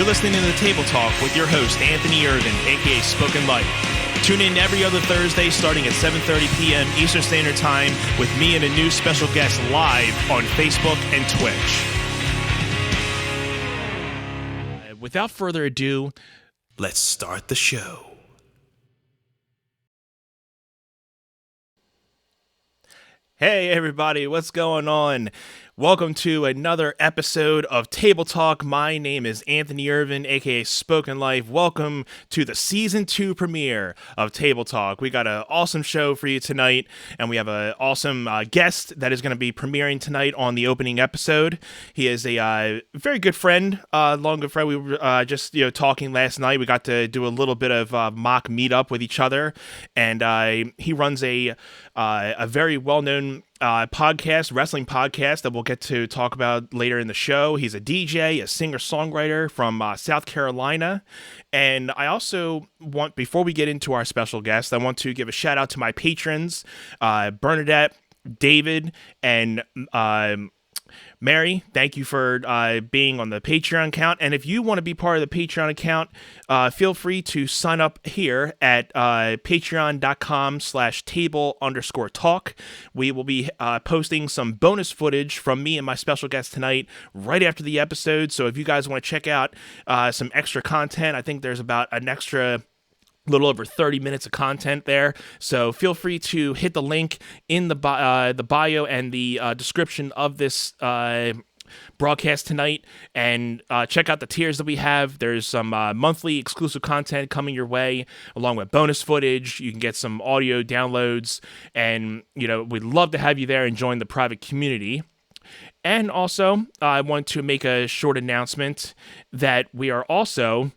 You're listening to the Table Talk with your host, Anthony Irvin, aka Spoken Life. Tune in every other Thursday starting at 7:30 p.m. Eastern Standard Time with me and a new special guest live on Facebook and Twitch. Without further ado, let's start the show. Hey everybody, what's going on? Welcome to another episode of Table Talk. My name is Anthony Irvin, aka Spoken Life. Welcome to the Season 2 premiere of Table Talk. We got an awesome show for you tonight, and we have an awesome guest that is going to be premiering tonight on the opening episode. He is a very good friend, long good friend. We were just talking last night. We got to do a little bit of mock meetup with each other, and he runs a very well-known wrestling podcast that we'll get to talk about later in the show. He's a DJ, a singer-songwriter from South Carolina. And I also want, before we get into our special guest, I want to give a shout out to my patrons, Bernadette, David, and Mary. Thank you for being on the Patreon account. And if you want to be part of the Patreon account, feel free to sign up here at patreon.com/table_talk. We will be posting some bonus footage from me and my special guest tonight right after the episode. So if you guys want to check out some extra content, I think there's about an extra little over 30 minutes of content there. So feel free to hit the link in the bio and the description of this broadcast tonight and check out the tiers that we have. There's some monthly exclusive content coming your way, along with bonus footage. You can get some audio downloads, and we'd love to have you there and join the private community. And also, I want to make a short announcement that we are also...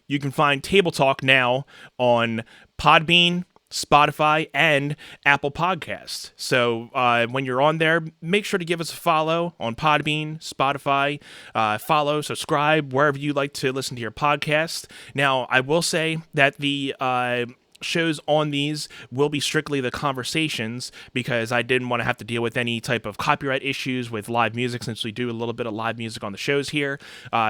You can find Table Talk now on Podbean, Spotify, and Apple Podcasts. So when you're on there, make sure to give us a follow on Podbean, Spotify. Follow, subscribe, wherever you like to listen to your podcast. Now, I will say that the shows on these will be strictly the conversations, because I didn't want to have to deal with any type of copyright issues with live music, since we do a little bit of live music on the shows here.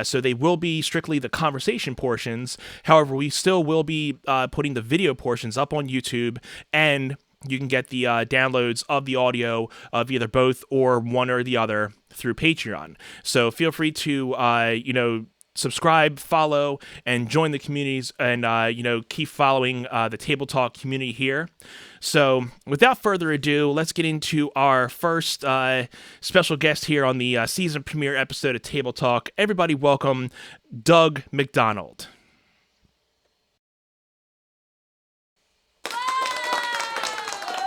So they will be strictly the conversation portions. However, we still will be putting the video portions up on YouTube, and you can get the downloads of the audio of either both or one or the other through Patreon. So feel free to subscribe, follow, and join the communities, and keep following the Table Talk community here. So without further ado, let's get into our first special guest here on the season premiere episode of Table Talk. Everybody welcome Doug McDonald.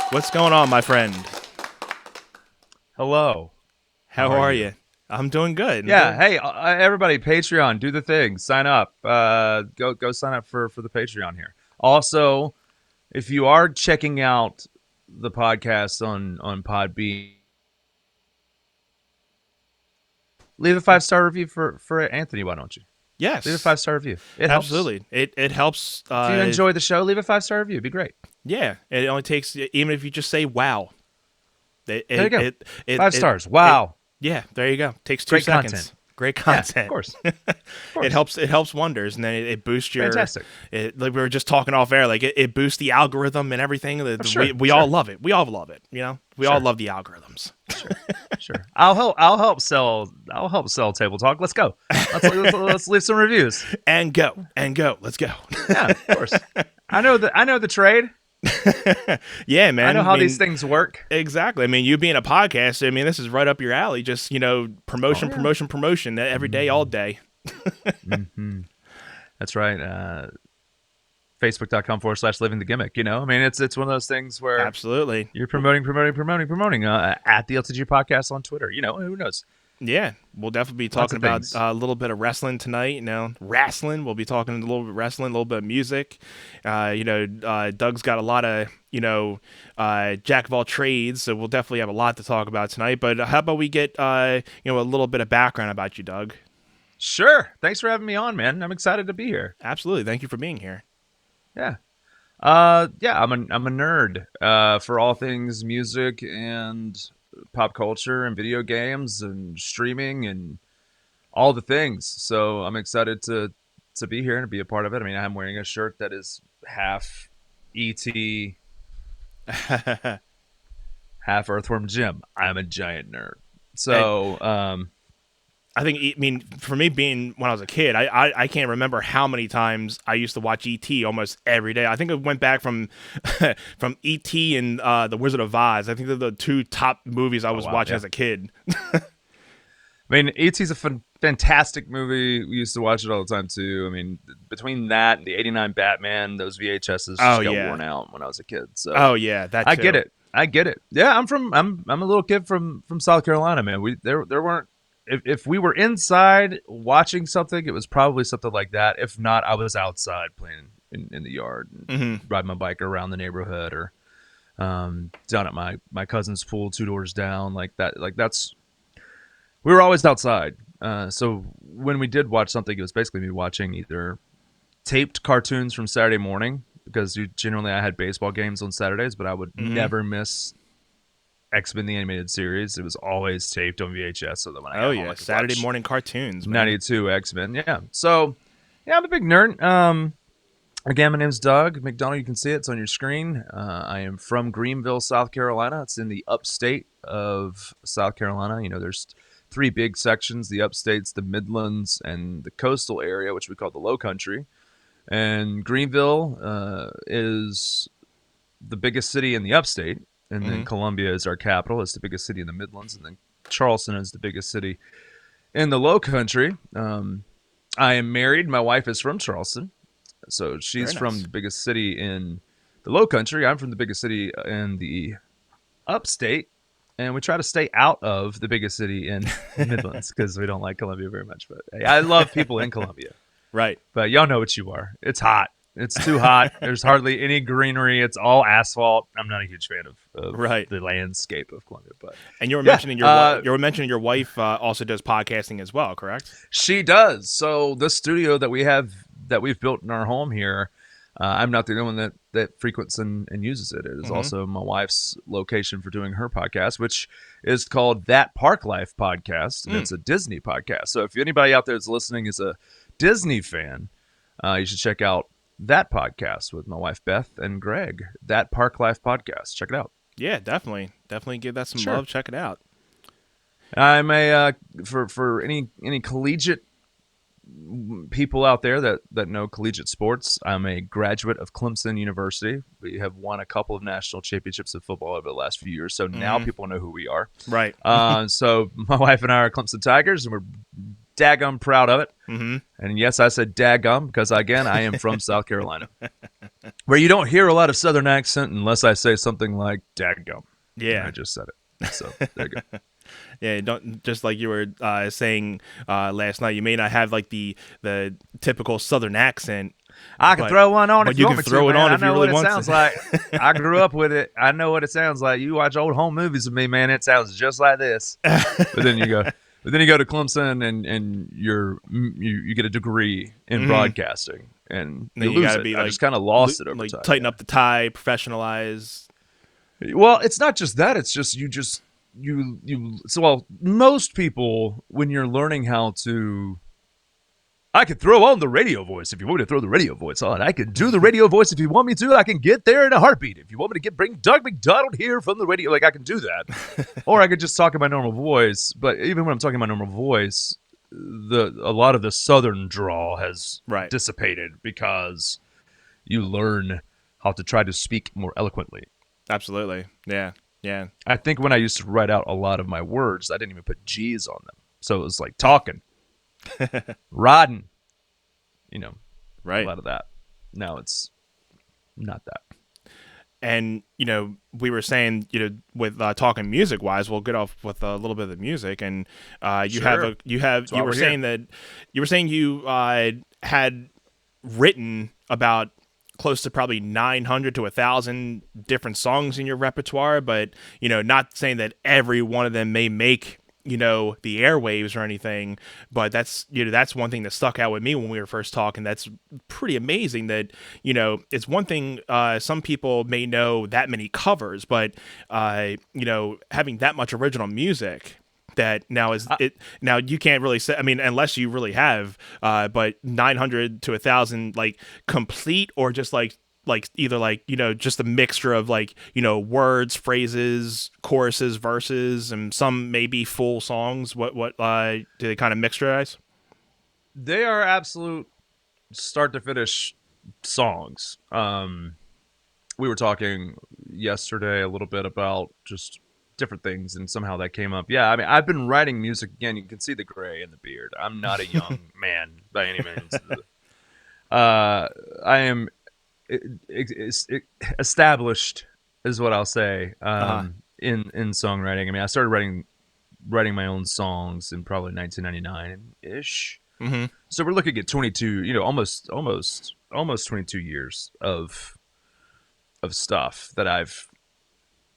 What's going on, my friend? Hello. How are you? I'm doing good. Yeah. Hey, everybody, Patreon, do the thing. Sign up. Go sign up for the Patreon here. Also, if you are checking out the podcast on Podbean, leave a 5-star review for Anthony. Why don't you? Yes. Leave a 5-star review. It Absolutely. helps. It helps. If you enjoy the show, leave a 5-star review. It'd be great. Yeah. It only takes, even if you just say wow. There you go. 5 stars. Wow. Yeah, there you go. Takes 2 Great seconds. Content. Great content. Yeah, of course. It helps wonders, and then it boosts your... Fantastic. Like we were just talking off air, like it boosts the algorithm and everything. We all love it. We all love it. We all love the algorithms. Sure. I'll help sell Table Talk. Let's go. Let's leave some reviews. And go. Let's go. Yeah, of course. I know the trade. Yeah, man. I know how these things work. Exactly. I mean, you being a podcaster, this is right up your alley. Just, promotion every day, all day. Mm-hmm. That's right. Facebook.com/Living the Gimmick. It's one of those things where absolutely you're promoting at the LTG podcast on Twitter. Who knows? Yeah, we'll definitely be talking about a little bit of wrestling tonight. Wrestling. We'll be talking a little bit of wrestling, a little bit of music. Doug's got a lot of, jack of all trades, so we'll definitely have a lot to talk about tonight. But how about we get, a little bit of background about you, Doug? Sure. Thanks for having me on, man. I'm excited to be here. Absolutely. Thank you for being here. Yeah. I'm a nerd for all things music and pop culture and video games and streaming and all the things. So I'm excited to be here and be a part of it. I mean, I'm wearing a shirt that is half ET, half Earthworm Jim. I'm a giant nerd. So, I think, I mean, for me, being when I was a kid, I can't remember how many times I used to watch E.T. almost every day. I think it went back from from E.T. and The Wizard of Oz. I think they're the two top movies I was watching as a kid. I mean, E.T.'s a fantastic movie. We used to watch it all the time too. I mean, between that and the '89 Batman, those VHSs just got worn out when I was a kid. So, that too. I get it. Yeah, I'm a little kid from South Carolina, man. There weren't. If we were inside watching something, it was probably something like that. If not, I was outside playing in the yard, and riding my bike around the neighborhood, or down at my cousin's pool 2 doors down, like that. Like that's, we were always outside. So when we did watch something, it was basically me watching either taped cartoons from Saturday morning, because generally I had baseball games on Saturdays, but I would never miss X-Men the Animated Series. It was always taped on VHS, so that when I got home, I could Saturday watch morning cartoons, man. 92 X-Men. Yeah. So, yeah, I'm a big nerd. Again, my name's Doug McDonald. You can see it. It's on your screen. I am from Greenville, South Carolina. It's in the upstate of South Carolina. You know, there's 3 big sections: the upstates, the Midlands, and the coastal area, which we call the Low Country. And Greenville is the biggest city in the upstate. And then Columbia is our capital. It's the biggest city in the Midlands. And then Charleston is the biggest city in the Low Country. I am married. My wife is from Charleston. So she's from the biggest city in the Low Country. I'm from the biggest city in the upstate. And we try to stay out of the biggest city in the Midlands because we don't like Columbia very much. But hey, I love people in Columbia. Right. But y'all know what you are. It's hot. It's too hot. There's hardly any greenery. It's all asphalt. I'm not a huge fan of the landscape of Columbia. But and you were mentioning your wife also does podcasting as well, correct? She does. So this studio that we've built in our home here, I'm not the only one that frequents and uses it. It is also my wife's location for doing her podcast, which is called That Park Life Podcast, and it's a Disney podcast. So if anybody out there that's listening is a Disney fan, you should check out that podcast with my wife Beth and Greg. That Park Life Podcast. Check it out. Yeah, definitely give that some love. Check it out. I'm a for any collegiate people out there that know collegiate sports. I'm a graduate of Clemson University. We have won a couple of national championships of football over the last few years, so now people know who we are. Right. So my wife and I are Clemson Tigers, and we're daggum proud of it. And yes, I said daggum because, again, I am from South Carolina, where you don't hear a lot of Southern accent unless I say something like daggum. Yeah. And I just said it. So there you go. Yeah, don't, just like you were saying last night, you may not have like the typical Southern accent. I can throw one on if you want me to. Throw it on if you really want to. I know what it sounds like. I grew up with it. I know what it sounds like. You watch old home movies with me, man. It sounds just like this. But then you go to Clemson and you get a degree in broadcasting, and you lose it. I just kind of lost it over time. Tighten up the tie, professionalize. Well, it's not just that. It's just most people, when you're learning how to, I can throw on the radio voice if you want me to throw the radio voice on. I can do the radio voice if you want me to. I can get there in a heartbeat. If you want me to bring Doug McDonald here from the radio, like I can do that. Or I could just talk in my normal voice. But even when I'm talking in my normal voice, a lot of the Southern drawl has dissipated because you learn how to try to speak more eloquently. Absolutely. Yeah. Yeah. I think when I used to write out a lot of my words, I didn't even put G's on them. So it was like talking, riding, a lot of that. Now it's not that. And, we were saying, with talking music wise, we'll get off with a little bit of the music. And you were saying you had written about close to probably 900 to 1,000 different songs in your repertoire, but not saying that every one of them may make the airwaves or anything, but that's one thing that stuck out with me when we were first talking. That's pretty amazing that it's one thing some people may know that many covers, but having that much original music, that now is it now you can't really say, I mean, unless you really have, but 900 to 1,000 like complete, or just like either like, just a mixture of like, words, phrases, choruses, verses, and some maybe full songs. What do they kind of mixturize? They are absolute start to finish songs. We were talking yesterday a little bit about just different things, and somehow that came up. Yeah, I mean, I've been writing music again. You can see the gray in the beard. I'm not a young man by any means. I am established, is what I'll say. In songwriting. I mean, I started writing my own songs in probably 1999 ish. Mm-hmm. So we're looking at 22, almost 22 years of stuff that I've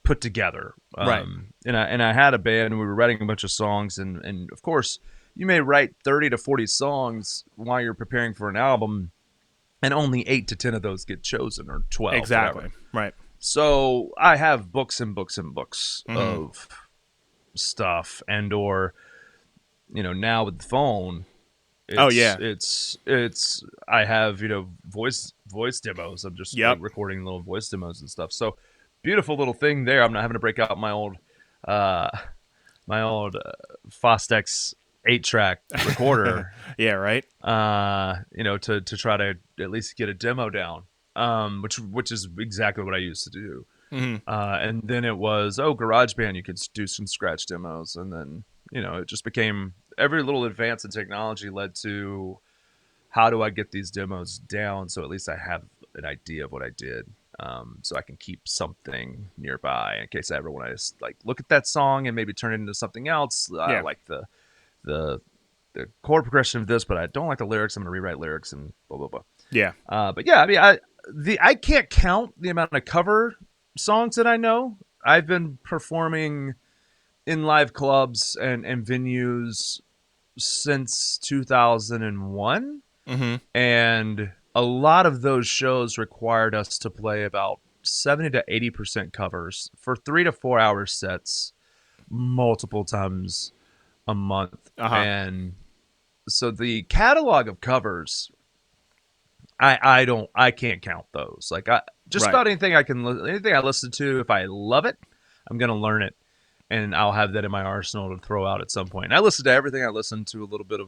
put together. Right. And I had a band, and we were writing a bunch of songs, and of course you may write 30 to 40 songs while you're preparing for an album, and only 8 to 10 of those get chosen, or 12. Exactly. Whatever. Right. So I have books and books and books Mm-hmm. of stuff, and or now with the phone, it's I have voice demos. I'm just like recording little voice demos and stuff. So beautiful little thing there. I'm not having to break out my old Fostex 8-track recorder. Yeah, right. To try to at least get a demo down. Which is exactly what I used to do. Mm-hmm. And then it was, GarageBand, you could do some scratch demos. And then, it just became, every little advance in technology led to, how do I get these demos down so at least I have an idea of what I did, so I can keep something nearby in case I ever want to just, like, look at that song and maybe turn it into something else. I like the chord progression of this, but I don't like the lyrics. I'm going to rewrite lyrics and blah, blah, blah. Yeah. But yeah, I mean, I can't count the amount of cover songs that I know. I've been performing in live clubs and venues since 2001. Mm-hmm. And a lot of those shows required us to play about 70 to 80% covers for 3 to 4 hour sets multiple times a month. And so the catalog of covers, I can't count those. Like, about anything anything I listen to, if I love it, I'm gonna learn it, and I'll have that in my arsenal to throw out at some point. And I listen to everything. I listen to a little bit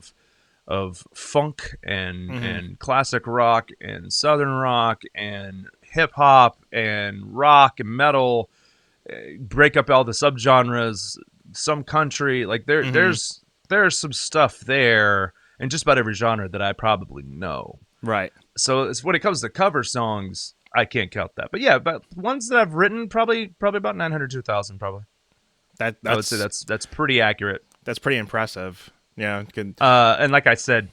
of funk and classic rock and southern rock and hip hop and rock and metal. Break up all the subgenres. Some country. Like there's some stuff there, and just about every genre that I probably know. Right. So it's, when it comes to cover songs, I can't count that. But yeah, but ones that I've written, probably about 900 to 1,000, probably. I would say that's pretty accurate. That's pretty impressive. Yeah. Good. And like I said,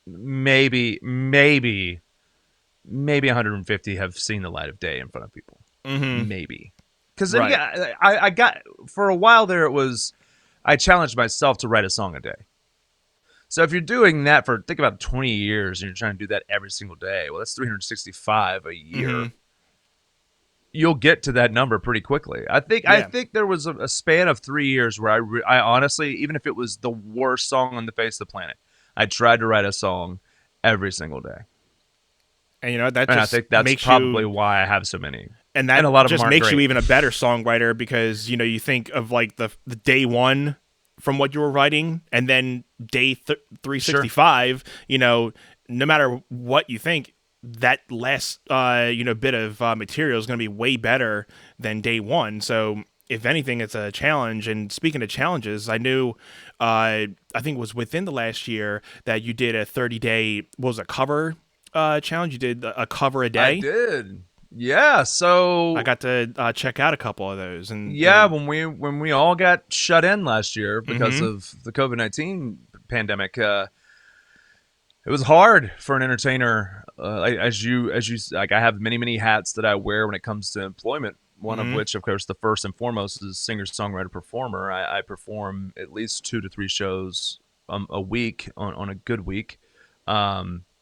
maybe 150 have seen the light of day in front of people. Mm-hmm. Maybe. Because I got, for a while there, it was, I challenged myself to write a song a day. So if you're doing that for, think about 20 years, and you're trying to do that every single day, well, that's 365 a year. Mm-hmm. You'll get to that number pretty quickly. I think there was a span of 3 years where I honestly, even if it was the worst song on the face of the planet, I tried to write a song every single day. And that and just I think that's makes probably why I have so many. And that a lot of just them makes great. you even a better songwriter, because you think of like the day one from what you were writing, and then day 365. Sure. No matter what you think, that last bit of material is going to be way better than day one. So if anything, it's a challenge. And speaking of challenges, I knew I think it was within the last year that you did a 30-day cover challenge. You did a cover a day. I did. Yeah, so I got to check out a couple of those, and when we all got shut in last year because of the COVID-19 pandemic, it was hard for an entertainer. As you like, I have many hats that I wear when it comes to employment. One of which, of course, the first and foremost is singer-songwriter performer. I perform at least 2 to 3 shows a week on a good week.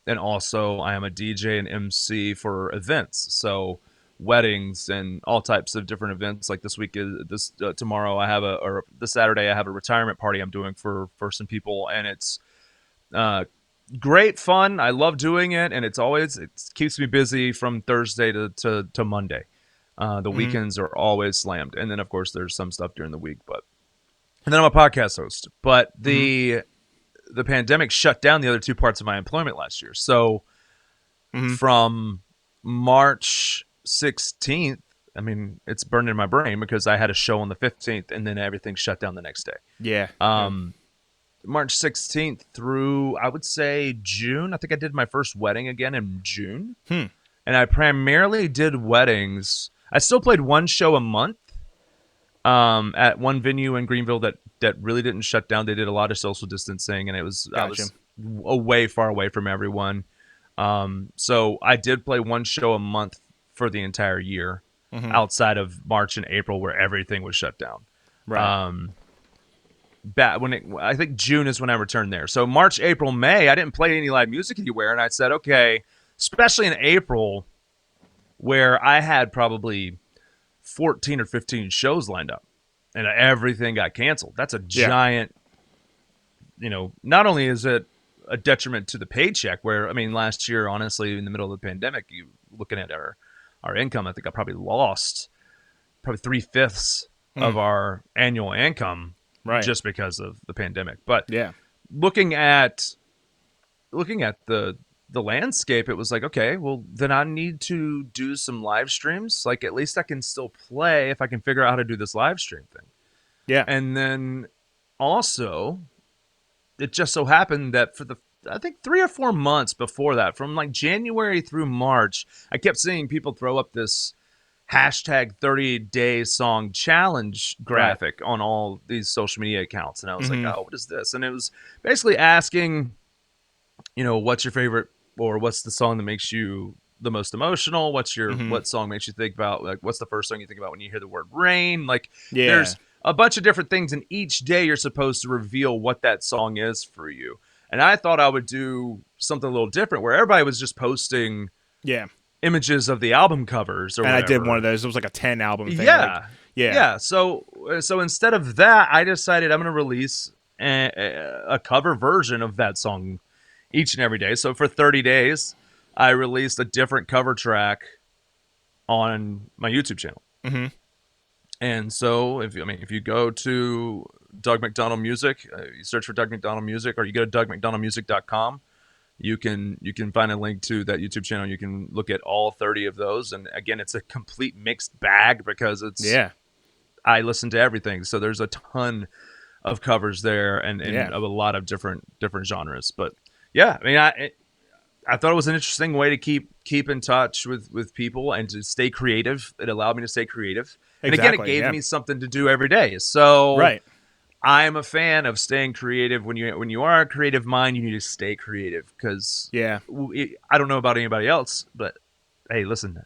And also, I am a DJ and MC for events. So weddings and all types of different events. Like this week is tomorrow I have or this Saturday I have a retirement party I'm doing for some people, and it's great fun. I love doing it, and it keeps me busy from Thursday to Monday. The weekends are always slammed, and then of course there's some stuff during the week. And then I'm a podcast host. But the pandemic shut down the other two parts of my employment last year. So from March 16th, I mean, it's burned in my brain because I had a show on the 15th, and then everything shut down the next day. Yeah. March 16th through, I would say, June. I think I did my first wedding again in June. And I primarily did weddings. I still played one show a month at one venue in Greenville that really didn't shut down. They did a lot of social distancing, and I was far away from everyone. So I did play one show a month for the entire year outside of March and April where everything was shut down. Right. I think June is when I returned there. So March, April, May, I didn't play any live music anywhere. And I said, okay, especially in April where I had probably 14 or 15 shows lined up and everything got canceled. That's a giant, not only is it a detriment to the paycheck where, I mean, last year, honestly, in the middle of the pandemic, you looking at our income, I think I probably lost 3/5 of our annual income. Right. Just because of the pandemic. But looking at the landscape, it was like, okay, well, then I need to do some live streams. Like, at least I can still play if I can figure out how to do this live stream thing. Yeah. And then also, it just so happened that for I think 3 or 4 months before that, from like January through March, I kept seeing people throw up this hashtag 30-day song challenge graphic on all these social media accounts. And I was like, oh, what is this? And it was basically asking, what's your favorite, or what's the song that makes you the most emotional? What song makes you think about, like, what's the first song you think about when you hear the word rain? Like, there's a bunch of different things, and each day you're supposed to reveal what that song is for you. And I thought I would do something a little different where everybody was just posting images of the album covers, and whatever. I did one of those. It was like a 10 album thing. Yeah. So instead of that, I decided I'm going to release a cover version of that song each and every day. So for 30 days, I released a different cover track on my YouTube channel. And so if you go to Doug McDonald Music, you search for Doug McDonald Music, or you go to DougMcDonaldMusic.com. You can find a link to that YouTube channel. You can look at all 30 of those. And again, it's a complete mixed bag because I listen to everything. So there's a ton of covers there and of a lot of different genres. But I mean, I thought it was an interesting way to keep in touch with people and to stay creative. It allowed me to stay creative. And again, it gave me something to do every day. So I'm a fan of staying creative. When you are a creative mind, you need to stay creative because I don't know about anybody else, but hey, listen,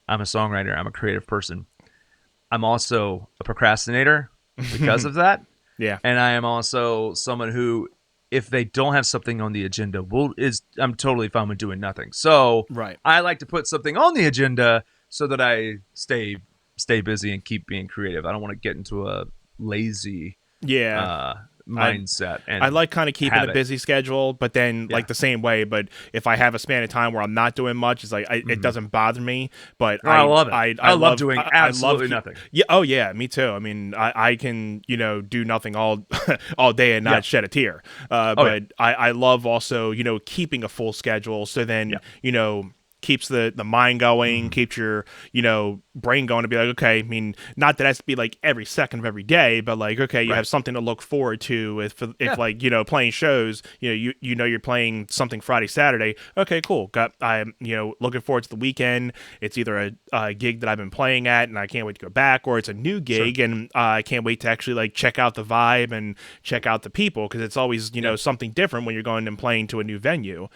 I'm a songwriter. I'm a creative person. I'm also a procrastinator because of that. And I am also someone who, if they don't have something on the agenda, I'm totally fine with doing nothing. So I like to put something on the agenda so that I stay busy and keep being creative. I don't want to get into a lazy mindset. I like kind of keeping a busy schedule, but then like the same way. But if I have a span of time where I'm not doing much, it's like it doesn't bother me. But I love it. I love doing absolutely nothing. Yeah. Oh yeah, me too. I mean, I can do nothing all day and not shed a tear. But I love also keeping a full schedule. So then keeps the mind going, keeps your brain going to be like, okay, I mean, not that it has to be like every second of every day, but like, okay, you have something to look forward to. If like playing shows, you're playing something Friday, Saturday. Okay, cool. I'm looking forward to the weekend. It's either a gig that I've been playing at and I can't wait to go back, or it's a new gig and I can't wait to actually like check out the vibe and check out the people, because it's always something different when you're going and playing to a new venue.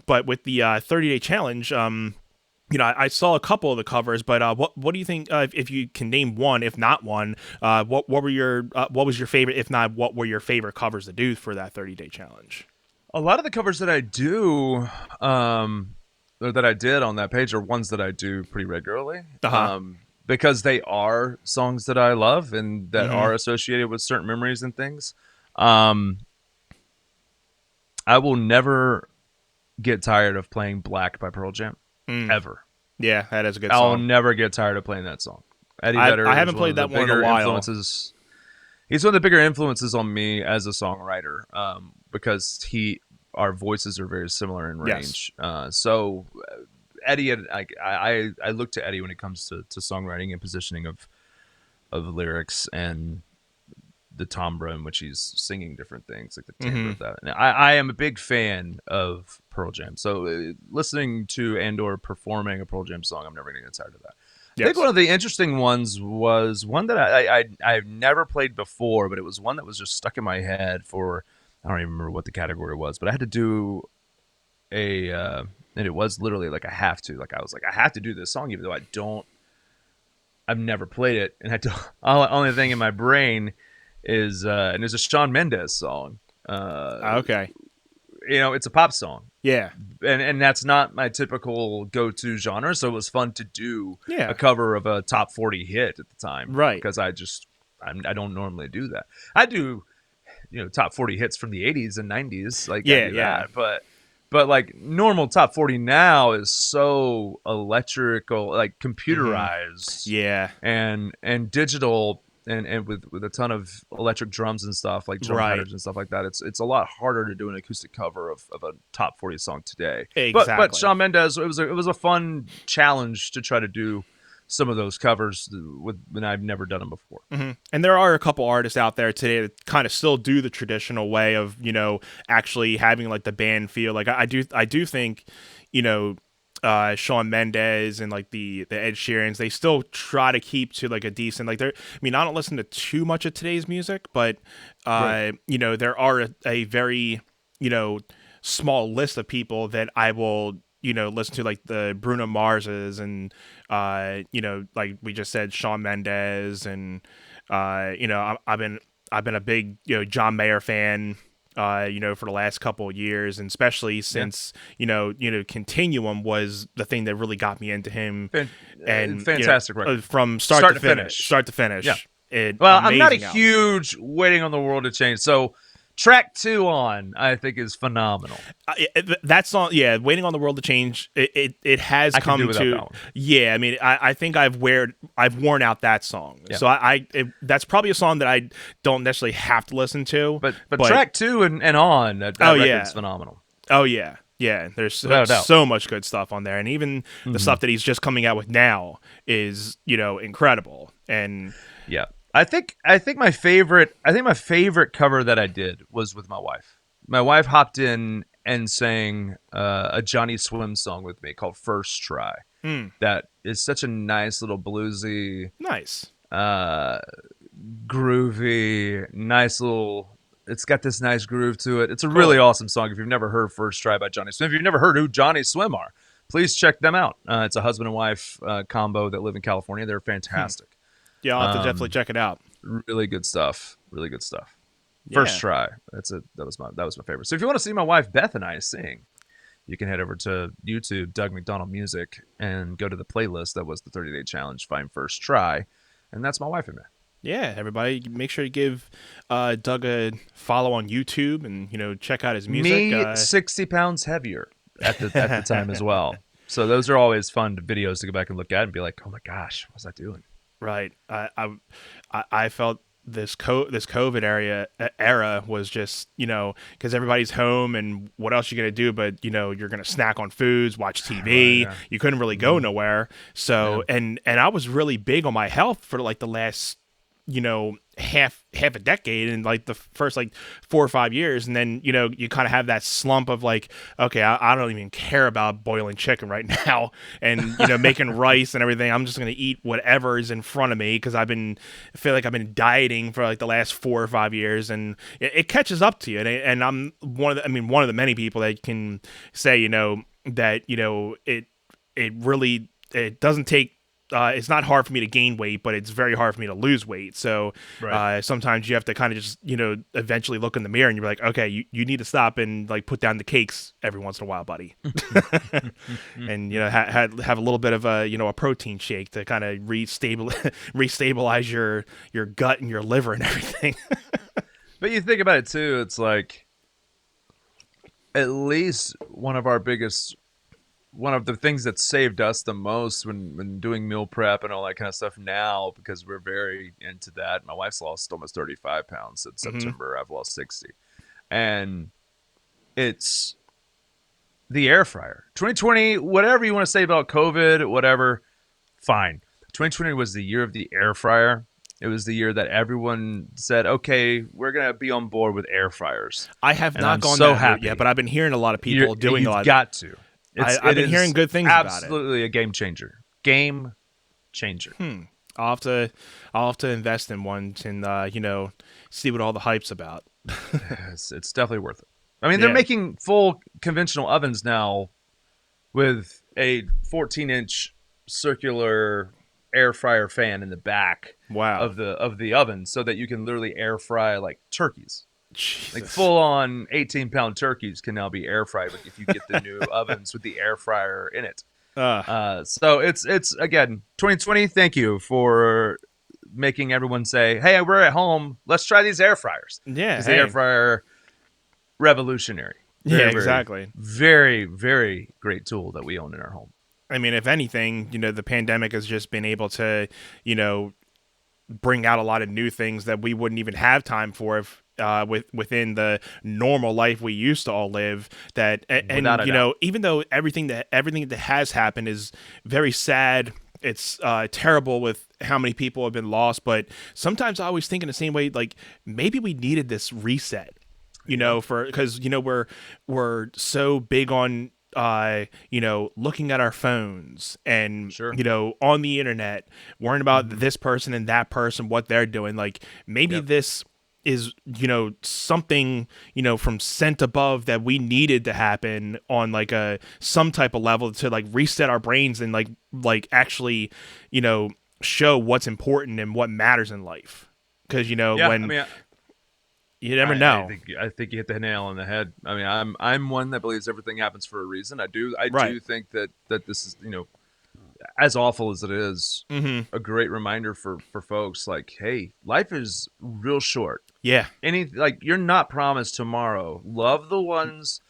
But with the 30-day challenge, I saw a couple of the covers, but what do you think, if you can name one, if not one, what was your favorite? If not, what were your favorite covers to do for that 30-day challenge? A lot of the covers that I do, or that I did on that page are ones that I do pretty regularly. Uh-huh. Because they are songs that I love and that Mm-hmm. are associated with certain memories and things. Um, I will never get tired of playing Black by Pearl Jam, Mm. ever. Yeah, that is a good I'll song. never get tired of playing that song. Eddie I Vedder is haven't one played of the that one in a bigger while. influences. He's one of the bigger influences on me as a songwriter, because our voices are very similar in Yes. range. So Eddie, I look to Eddie when it comes to songwriting and positioning of lyrics and the timbre in which he's singing different things, like the timbre Mm-hmm. of that. And I am a big fan of Pearl Jam, so listening to and/or performing a Pearl Jam song, I'm never going to get tired of that. I think Yes. one of the interesting ones was one that I've never played before, but it was one that was just stuck in my head for, I don't even remember what the category was, but I had to do and it was literally like I have to, like I was like I have to do this song even though I've never played it, and I don't. Only thing in my brain is and there's a Shawn Mendes song. Okay. It's a pop song, Yeah. and that's not my typical go-to genre. So it was fun to do a Yeah. cover of a top 40 hit at the time, Right. because I don't normally do that. I do top 40 hits from the 80s and 90s, like I Yeah. do Yeah. that, but like normal top 40 now is so electrical, like Mm-hmm. computerized Yeah. and digital, and with a ton of electric drums and stuff, like drum Right. patterns and stuff like that. It's a lot harder to do an acoustic cover of a top 40 song today. But Exactly. Shawn Mendes, it was a fun challenge to try to do some of those covers when I've never done them before. Mm-hmm. And there are a couple artists out there today that kind of still do the traditional way of, actually having like the band feel. Like I do think, you know, Shawn Mendes and like the Ed Sheerans, they still try to keep to like a decent, like they're. I mean, I don't listen to too much of today's music, but Right. there are a very, small list of people that I will, listen to, like the Bruno Marses and like we just said, Shawn Mendes, and I've been a big John Mayer fan, for the last couple of years, and especially Yeah. since Continuum was the thing that really got me into him, and Fantastic record. from start to Yeah. finish, Well, I'm not a amazing album. huge Waiting on the World to Change. So track 2 on, I think, is phenomenal. That song, yeah, "Waiting on the World to Change," it has I can do come without to, that one. yeah. I mean, I think I've worn out that song, Yeah. so that's probably a song that I don't necessarily have to listen to. But track 2 and on, that Oh, record's yeah. phenomenal. Oh yeah, yeah. There's Without a doubt. so much good stuff on there, and even the stuff that he's just coming out with now is incredible. And Yeah. I think my favorite cover that I did was with my wife. My wife hopped in and sang a Johnny Swim song with me called First Try. That is such a nice little bluesy, nice. groovy, nice little. It's got this nice groove to it. It's a really awesome song. If you've never heard First Try by Johnny Swim, if you've never heard who Johnny Swim are, please check them out. It's a husband and wife combo that live in California. They're fantastic. Yeah, I'll have to definitely check it out. Really good stuff. Really good stuff. Yeah. First Try. That was my favorite. So if you want to see my wife Beth and I sing, you can head over to YouTube, Doug McDonald Music, and go to the playlist that was the 30-day challenge. Find First Try, and that's my wife and me. Yeah, everybody, make sure you give Doug a follow on YouTube, and check out his music. Me 60 pounds heavier at the time as well. So those are always fun videos to go back and look at and be like, oh my gosh, what was I doing? Right. I felt this COVID era was just, because everybody's home, and what else you gonna do? But you're gonna snack on foods, watch TV. Right, yeah. You couldn't really go nowhere. So and I was really big on my health for like the last half a decade, and like the first like 4 or 5 years, and then you kind of have that slump of like, okay, I don't even care about boiling chicken right now, and making rice and everything. I'm just gonna eat whatever is in front of me, because I feel like I've been dieting for like the last 4 or 5 years, and it catches up to you, and I'm one of the many people that can say that it really, it doesn't take it's not hard for me to gain weight, but it's very hard for me to lose weight. So Right. sometimes you have to kind of just, eventually look in the mirror and you're like, okay, you need to stop and like put down the cakes every once in a while, buddy. And, have a little bit of a protein shake to kind of restabilize your gut and your liver and everything. But you think about it too, it's like at least one of the things that saved us the most when doing meal prep and all that kind of stuff now, because we're very into that. My wife's lost almost 35 pounds since September. I've lost 60. And it's the air fryer. 2020, whatever you want to say about COVID, whatever, fine. 2020 was the year of the air fryer. It was the year that everyone said, okay, we're going to be on board with air fryers. I have And not I'm gone so that route happy. yet, but I've been hearing a lot of people doing a lot. You've got to. I've been hearing good things about it. Absolutely a game changer. Game changer. I'll have to invest in one and see what all the hype's about. It's definitely worth it. I mean, they're making full conventional ovens now with a 14-inch circular air fryer fan in the back of the oven, so that you can literally air fry like turkeys. Jesus. Like full on 18-pound turkeys can now be air fried if you get the new ovens with the air fryer in it. So it's again 2020. Thank you for making everyone say, "Hey, we're at home. Let's try these air fryers." Yeah, the air fryer revolutionary. Exactly. Very, very great tool that we own in our home. I mean, if anything, the pandemic has just been able to, bring out a lot of new things that we wouldn't even have time for if within the normal life we used to all live. That and even though everything that has happened is very sad. It's terrible with how many people have been lost, but sometimes I always think in the same way, like maybe we needed this reset, because we're so big on looking at our phones and on the internet, worrying about this person and that person, what they're doing. Like maybe this is something from sent above that we needed to happen on like some type of level to like reset our brains and like actually show what's important and what matters in life, because when you never know. I think you hit the nail on the head. I mean, I'm one that believes everything happens for a reason. I do think that this is, as awful as it is, a great reminder for folks. Like, hey, life is real short. Yeah. You're not promised tomorrow. Love the ones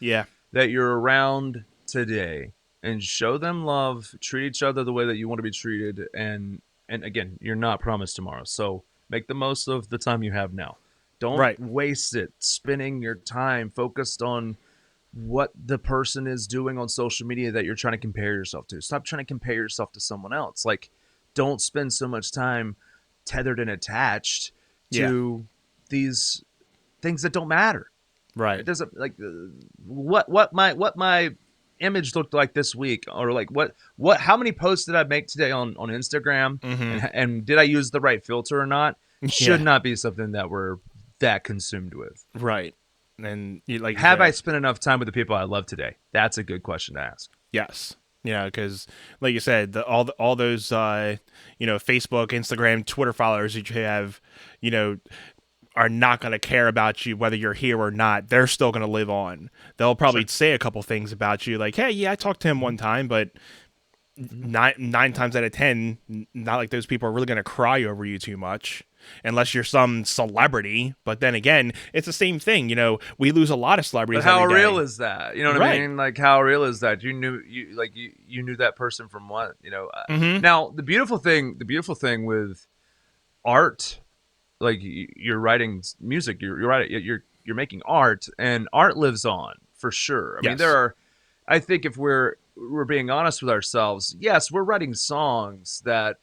that you're around today and show them love. Treat each other the way that you want to be treated. And again, you're not promised tomorrow. So make the most of the time you have now. Don't waste it spending your time focused on what the person is doing on social media that you're trying to compare yourself to. Stop trying to compare yourself to someone else. Like, don't spend so much time tethered and attached to these things that don't matter. Right. It doesn't what my image looked like this week, or like how many posts did I make today on Instagram, and did I use the right filter or not? Should not be something that we're that consumed with. Right. And have I spent enough time with the people I love today? That's a good question to ask. Yes. Because like you said, all those Facebook, Instagram, Twitter followers that you have, are not going to care about you whether you're here or not. They're still going to live on. They'll probably say a couple things about you, like, "Hey, yeah, I talked to him one time," but nine times out of 10, not like those people are really going to cry over you too much. Unless you're some celebrity, but then again, it's the same thing. We lose a lot of celebrities. But how every day. real is that? You know what I mean? Like, how real is that? You knew that person from what? Now the beautiful thing with art, like you're writing music, you're making art, and art lives on for sure. I mean, I think if we're being honest with ourselves, yes, we're writing songs that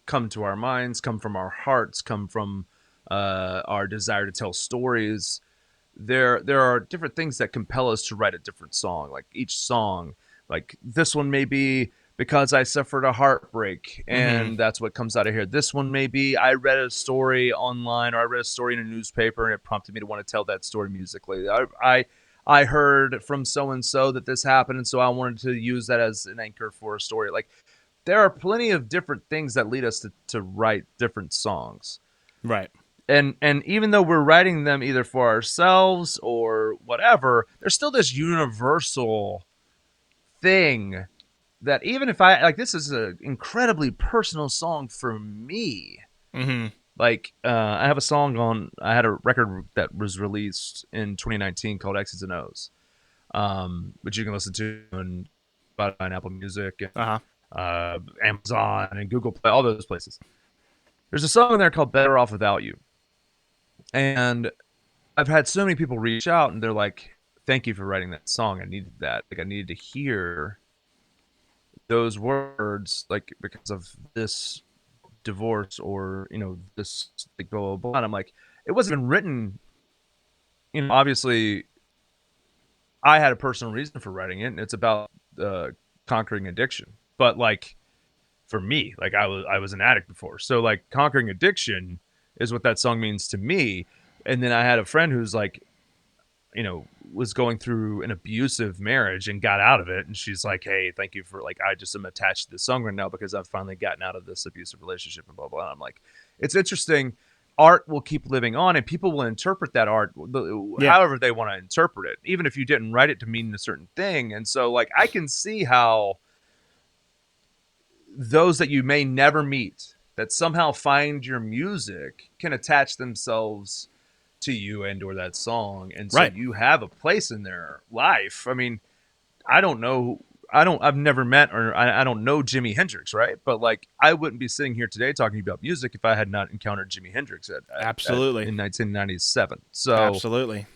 come to our minds, come from our hearts, come from our desire to tell stories. There are different things that compel us to write a different song. Like each song, like this one may be because I suffered a heartbreak, and that's what comes out of here. This one may be I read a story online, or I read a story in a newspaper, and it prompted me to want to tell that story musically. I heard from so and so that this happened, and so I wanted to use that as an anchor for a story. Like, there are plenty of different things that lead us to write different songs. Right. And even though we're writing them either for ourselves or whatever, there's still this universal thing that even if I like, this is an incredibly personal song for me. Mm-hmm. Like, I had a record that was released in 2019 called X's and O's, which you can listen to on Spotify and Apple Music and Uh-huh. Amazon and Google Play, all those places. There's a song in there called Better Off Without You. And I've had so many people reach out and they're like, thank you for writing that song. I needed that. Like, I needed to hear those words, like, because of this divorce or, this, like, blah, blah, blah. And I'm like, it wasn't even written, obviously I had a personal reason for writing it, and it's about conquering addiction. But, like, for me, like, I was an addict before. So, like, conquering addiction is what that song means to me. And then I had a friend who's like, was going through an abusive marriage and got out of it. And she's like, hey, thank you for, like, I just am attached to this song right now because I've finally gotten out of this abusive relationship and blah, blah. And I'm like, it's interesting. Art will keep living on and people will interpret that art however they want to interpret it, even if you didn't write it to mean a certain thing. And so, like, I can see how those that you may never meet that somehow find your music can attach themselves to you and or that song, and so you have a place in their life. I mean, I've never met, or I don't know Jimi Hendrix, right? But, like, I wouldn't be sitting here today talking about music if I had not encountered Jimi Hendrix in 1997. So absolutely,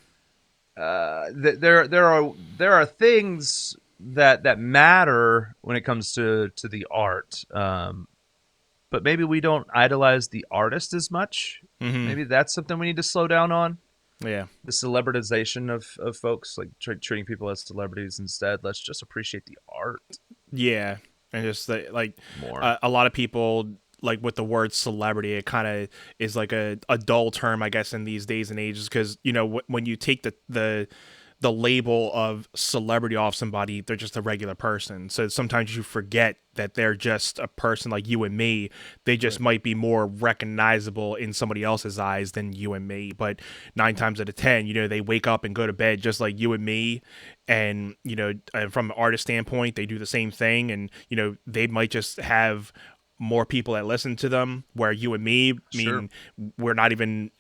there are things that matter when it comes to the art. But maybe we don't idolize the artist as much. Mm-hmm. Maybe that's something we need to slow down on. Yeah. The celebritization of folks, like treating people as celebrities instead. Let's just appreciate the art. Yeah. And just like more. A lot of people, like, with the word celebrity, it kind of is like a dull term, I guess, in these days and ages. Because, when you take the label of celebrity off somebody, they're just a regular person. So sometimes you forget that they're just a person like you and me. They just might be more recognizable in somebody else's eyes than you and me. But 9 times out of 10, they wake up and go to bed just like you and me. And, from an artist standpoint, they do the same thing. And, they might just have more people that listen to them, where you and me, we're not even,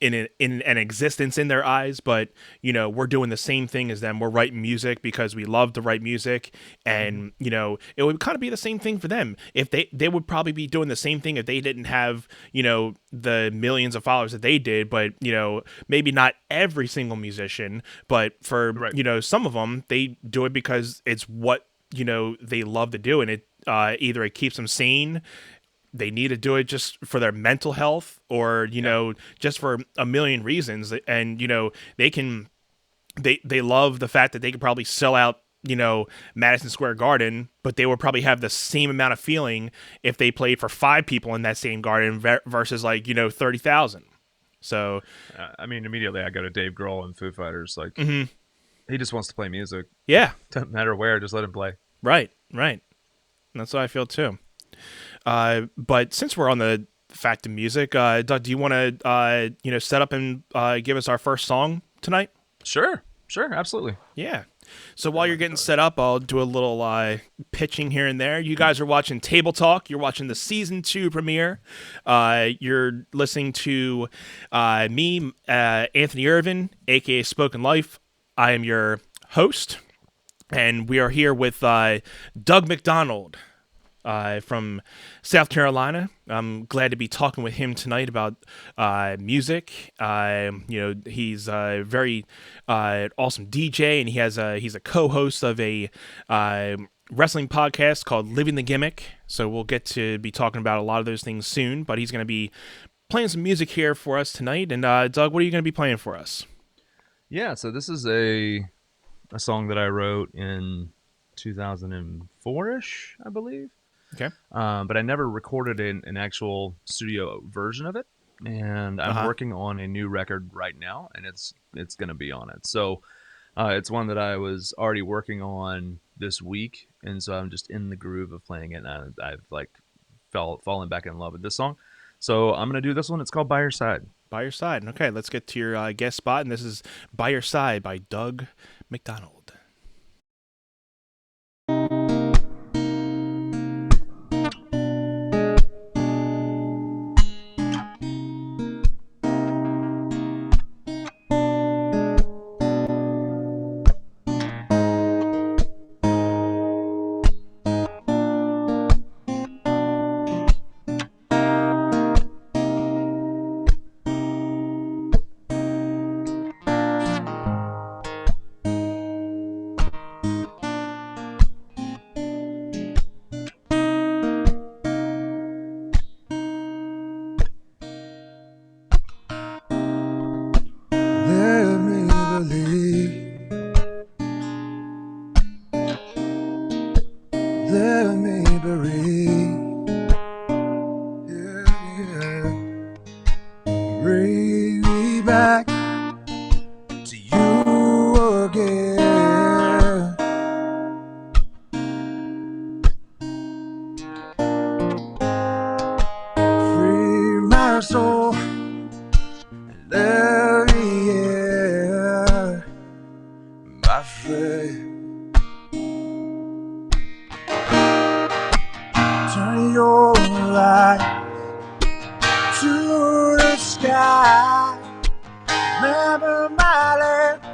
in an existence in their eyes, but we're doing the same thing as them. We're writing music because we love to write music, and it would kind of be the same thing for them. If they would probably be doing the same thing if they didn't have the millions of followers that they did, but maybe not every single musician, but for some of them, they do it because it's what they love to do, and it either it keeps them sane. They need to do it just for their mental health, or just for a million reasons. And they love the fact that they could probably sell out Madison Square Garden, but they would probably have the same amount of feeling if they played for 5 people in that same garden versus 30,000. So I mean, immediately I go to Dave Grohl and Foo Fighters. Like, he just wants to play music. Yeah, doesn't matter where, just let him play. Right. That's how I feel too. But since we're on the fact of music, Doug, do you want to set up and give us our first song tonight? Sure, absolutely. Yeah. So while you're getting set up, I'll do a little pitching here and there. You guys are watching Table Talk. You're watching the season 2 premiere. You're listening to me, Anthony Irvin, aka Spoken Life. I am your host, and we are here with Doug McDonald. From South Carolina. I'm glad to be talking with him tonight about music. He's a very awesome DJ, and he's a co-host of a wrestling podcast called Living the Gimmick. So we'll get to be talking about a lot of those things soon. But he's going to be playing some music here for us tonight. And Doug, what are you going to be playing for us? Yeah, so this is a song that I wrote in 2004-ish, I believe. Okay. But I never recorded an actual studio version of it, and I'm working on a new record right now, and it's going to be on it. So it's one that I was already working on this week, and so I'm just in the groove of playing it, and I've like fallen back in love with this song. So I'm gonna do this one. It's called "By Your Side." By Your Side. Okay, let's get to your guest spot, and this is By Your Side by Doug McDonald. Let me believe. Let me breathe. Yeah, yeah. Bring me back to you again. Free my soul and let me hear my faith. Turn your light to the sky. Remember my lips,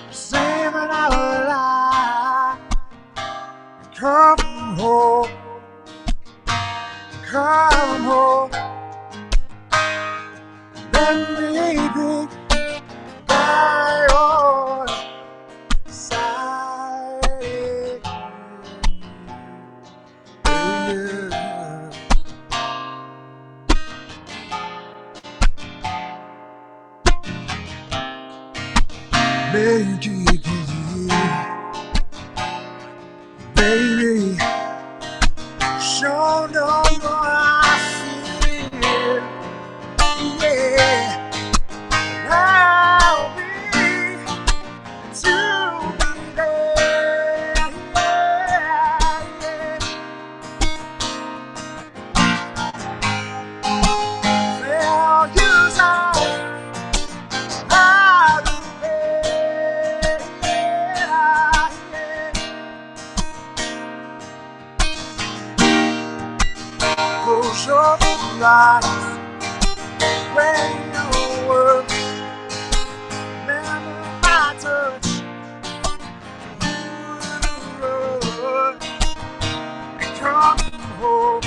saving our life. Come home, come home. Let me be by your side. Yeah. Make it believe, baby. Show no more I feel. Yeah, I'll be to be there. Yeah, yeah. Failures are the way. Yeah, yeah. Close your eyes when you work. Remember my touch. Come home,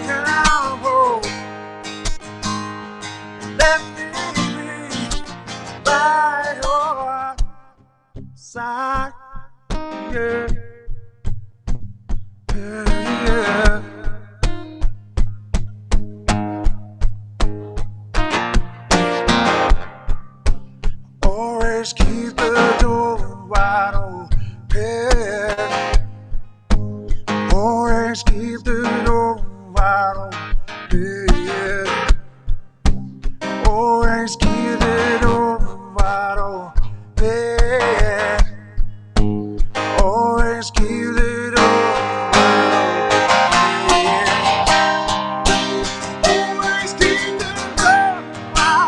come home. Let me be by your side. Yeah, yeah, yeah. Always keep the door wide open. Always keep the door wide open. Always keep the door wide open. Always keep the door wide open. Always keep the door wide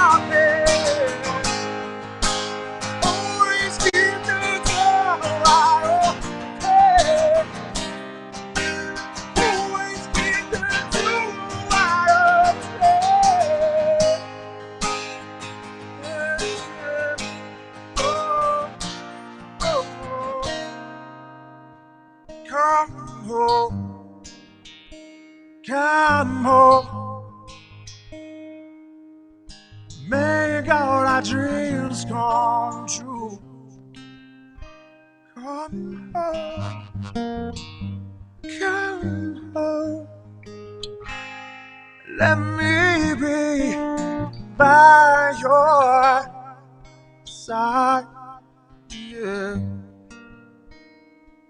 open. Always keep the door wide open. Always keep the door wide open. Oh, oh, oh. Come home, come home. Make all our dreams come true. Come home, come home. Let me be by your side. Yeah.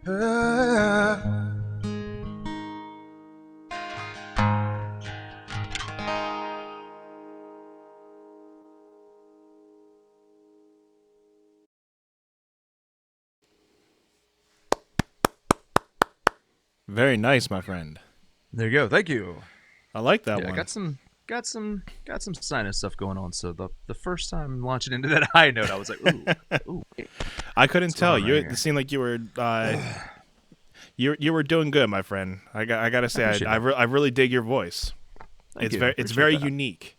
Yeah. Very nice, my friend. There you go. Thank you. I like that Yeah, one. got some sinus stuff going on. So the first time launching into that high note, I was like, ooh. I couldn't tell. going on right It seemed like you were you were doing good, my friend. I gotta say, appreciate I really dig your voice. Thank you. It's Appreciate very that. unique.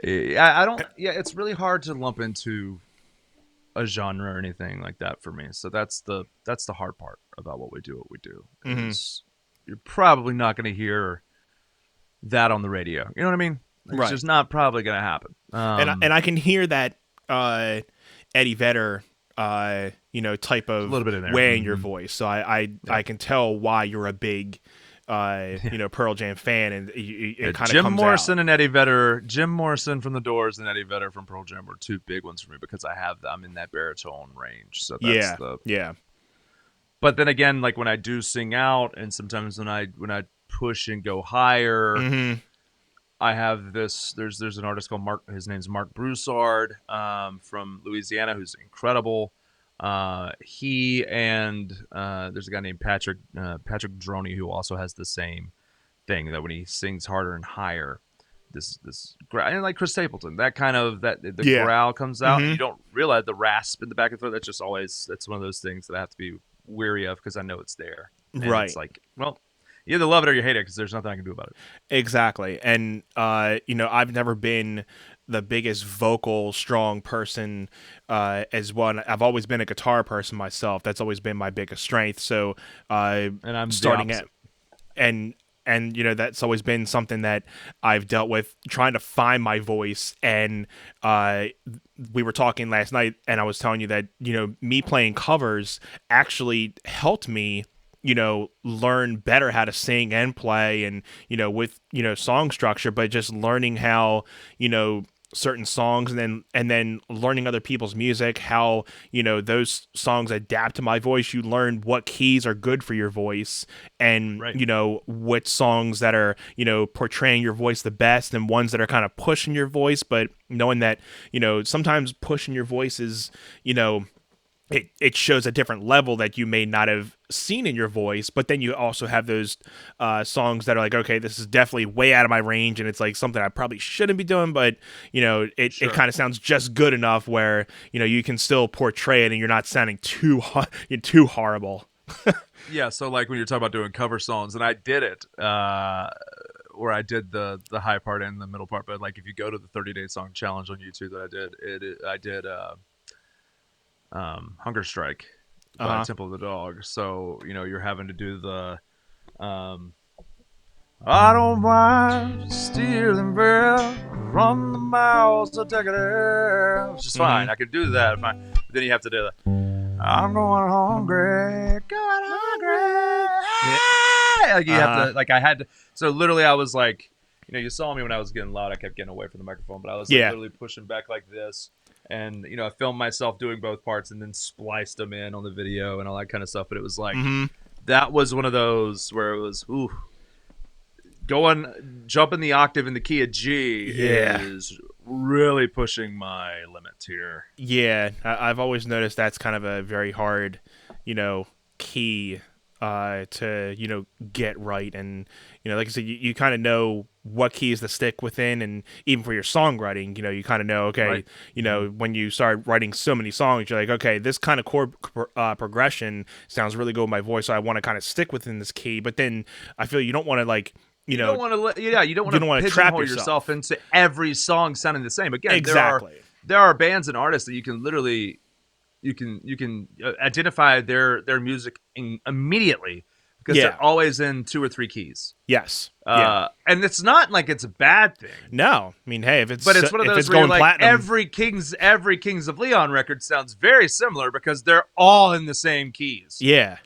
I don't. Yeah, it's really hard to lump into a genre or anything like that for me. So that's the hard part about what we do. Mhm. Is you're probably not going to hear that on the radio. You know what I mean? It's Right. just not probably going to happen. And I can hear that Eddie Vedder type a of little bit in there. way in your voice. So I can tell why you're a big Pearl Jam fan, and it kind of Jim comes Morrison out. and Eddie Vedder. Jim Morrison from the Doors and Eddie Vedder from Pearl Jam were two big ones for me because I'm in that baritone range. So that's Yeah. But then again, like when I do sing out, and sometimes when I push and go higher, Mm-hmm. I have this. There's an artist called Mark. His name's Mark Broussard from Louisiana, who's incredible. He and there's a guy named Patrick Droney who also has the same thing, that when he sings harder and higher, this and like Chris Stapleton, that kind of the growl comes out, and you don't realize the rasp in the back of the throat. That's one of those things that I have to be weary of because I know it's there. And Right. It's like, well, you either love it or you hate it because there's nothing I can do about it. Exactly. And I've never been the biggest vocal strong person as one. I've always been a guitar person myself. That's always been my biggest strength. So And I'm starting the at and that's always been something that I've dealt with, trying to find my voice. And we were talking last night, and I was telling you that me playing covers actually helped me learn better how to sing and play, and with song structure, but just learning how certain songs, and then learning other people's music, how those songs adapt to my voice. You learn what keys are good for your voice, and Right. which songs that are portraying your voice the best, and ones that are kind of pushing your voice. But knowing that sometimes pushing your voice is it shows a different level that you may not have seen in your voice. But then you also have those songs that are like, okay, this is definitely way out of my range, and it's like something I probably shouldn't be doing, but it kind of sounds just good enough where you can still portray it, and you're not sounding too horrible. Yeah, so like when you're talking about doing cover songs, and I did it, where I did the high part and the middle part. But like if you go to the 30-day song challenge on YouTube that I did Hunger Strike by Temple of the Dog. So you're having to do the I don't mind stealing bread from the mouths of Decadence, which is fine. I can do that fine. But then you have to do the I'm going hungry. Like you have to, like I had to. So literally, I was like, you saw me when I was getting loud. I kept getting away from the microphone, but I was like, literally pushing back like this, and I filmed myself doing both parts, and then spliced them in on the video and all that kind of stuff. But it was like that was one of those where it was jumping the octave in the key of G is really pushing my limits here. Yeah, I've always noticed that's kind of a very hard, key to get right. And like I said, you kind of know what keys to stick within, and even for your songwriting, you kind of know, okay, when you start writing so many songs, you're like, okay, this kind of chord progression sounds really good with my voice, so I want to kind of stick within this key. But then I feel you don't want to like. You don't want to. You don't want to trap pigeonhole yourself into every song sounding the same. Again, there are bands and artists that you can literally, you can identify their music immediately because they're always in 2 or 3 keys. Yes. And it's not like it's a bad thing. No, I mean, hey, it's one of those it's where going like platinum. every Kings of Leon record sounds very similar because they're all in the same keys. Yeah.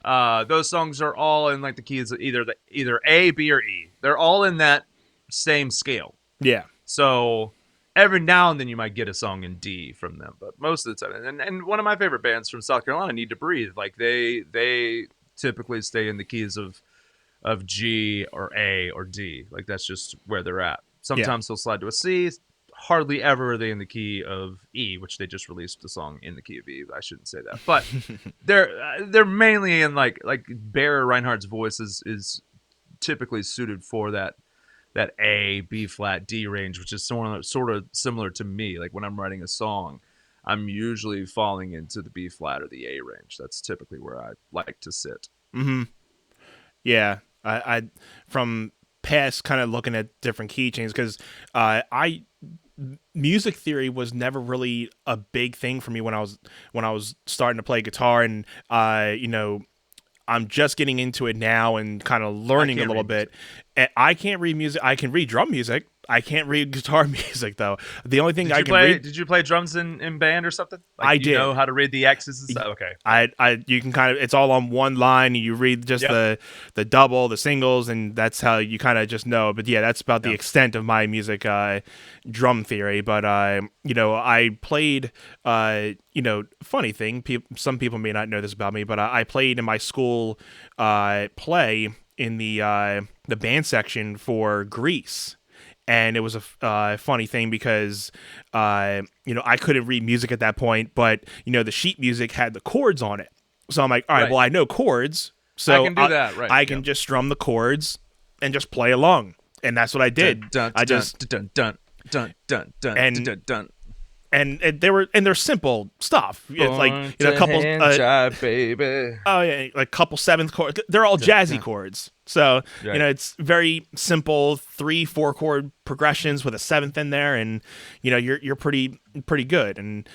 Those songs are all in like the keys of either A, B, or E. They're all in that same scale. Yeah. So every now and then you might get a song in D from them, but most of the time, and one of my favorite bands from South Carolina, Need to Breathe, like they typically stay in the keys of G or A or D. Like that's just where they're at. Sometimes they'll slide to a C. hardly ever are they in the key of E, which they just released the song in the key of E. I shouldn't say that, but they're mainly in like Barry Reinhardt's voice is typically suited for that A, B flat, D range, which is sort of similar to me. Like when I'm writing a song, I'm usually falling into the B flat or the A range. That's typically where I like to sit. Mm-hmm. Yeah, I from past kind of looking at different key changes, because I music theory was never really a big thing for me when I was starting to play guitar, and I'm just getting into it now and kind of learning a little bit. And I can't read music. I can read drum music. I can't read guitar music though. The only thing Did you play drums in band or something? Like, I did. You know how to read the X's and stuff? Okay. You can kind of, it's all on one line. You read just the double, the singles, and that's how you kind of just know. But yeah, that's about the extent of my music drum theory. But I played funny thing. Some people may not know this about me, but I played in my school play in the band section for Grease. And it was a funny thing because, I couldn't read music at that point, but, the sheet music had the chords on it. So I'm like, all right, well, I know chords. So I can do that, right. I can just strum the chords and just play along. And that's what I did. And they're simple stuff. It's like a couple, baby. Oh yeah, like couple seventh chords. They're all jazzy chords. So it's very simple 3-4 chord progressions with a seventh in there, and you're pretty good. And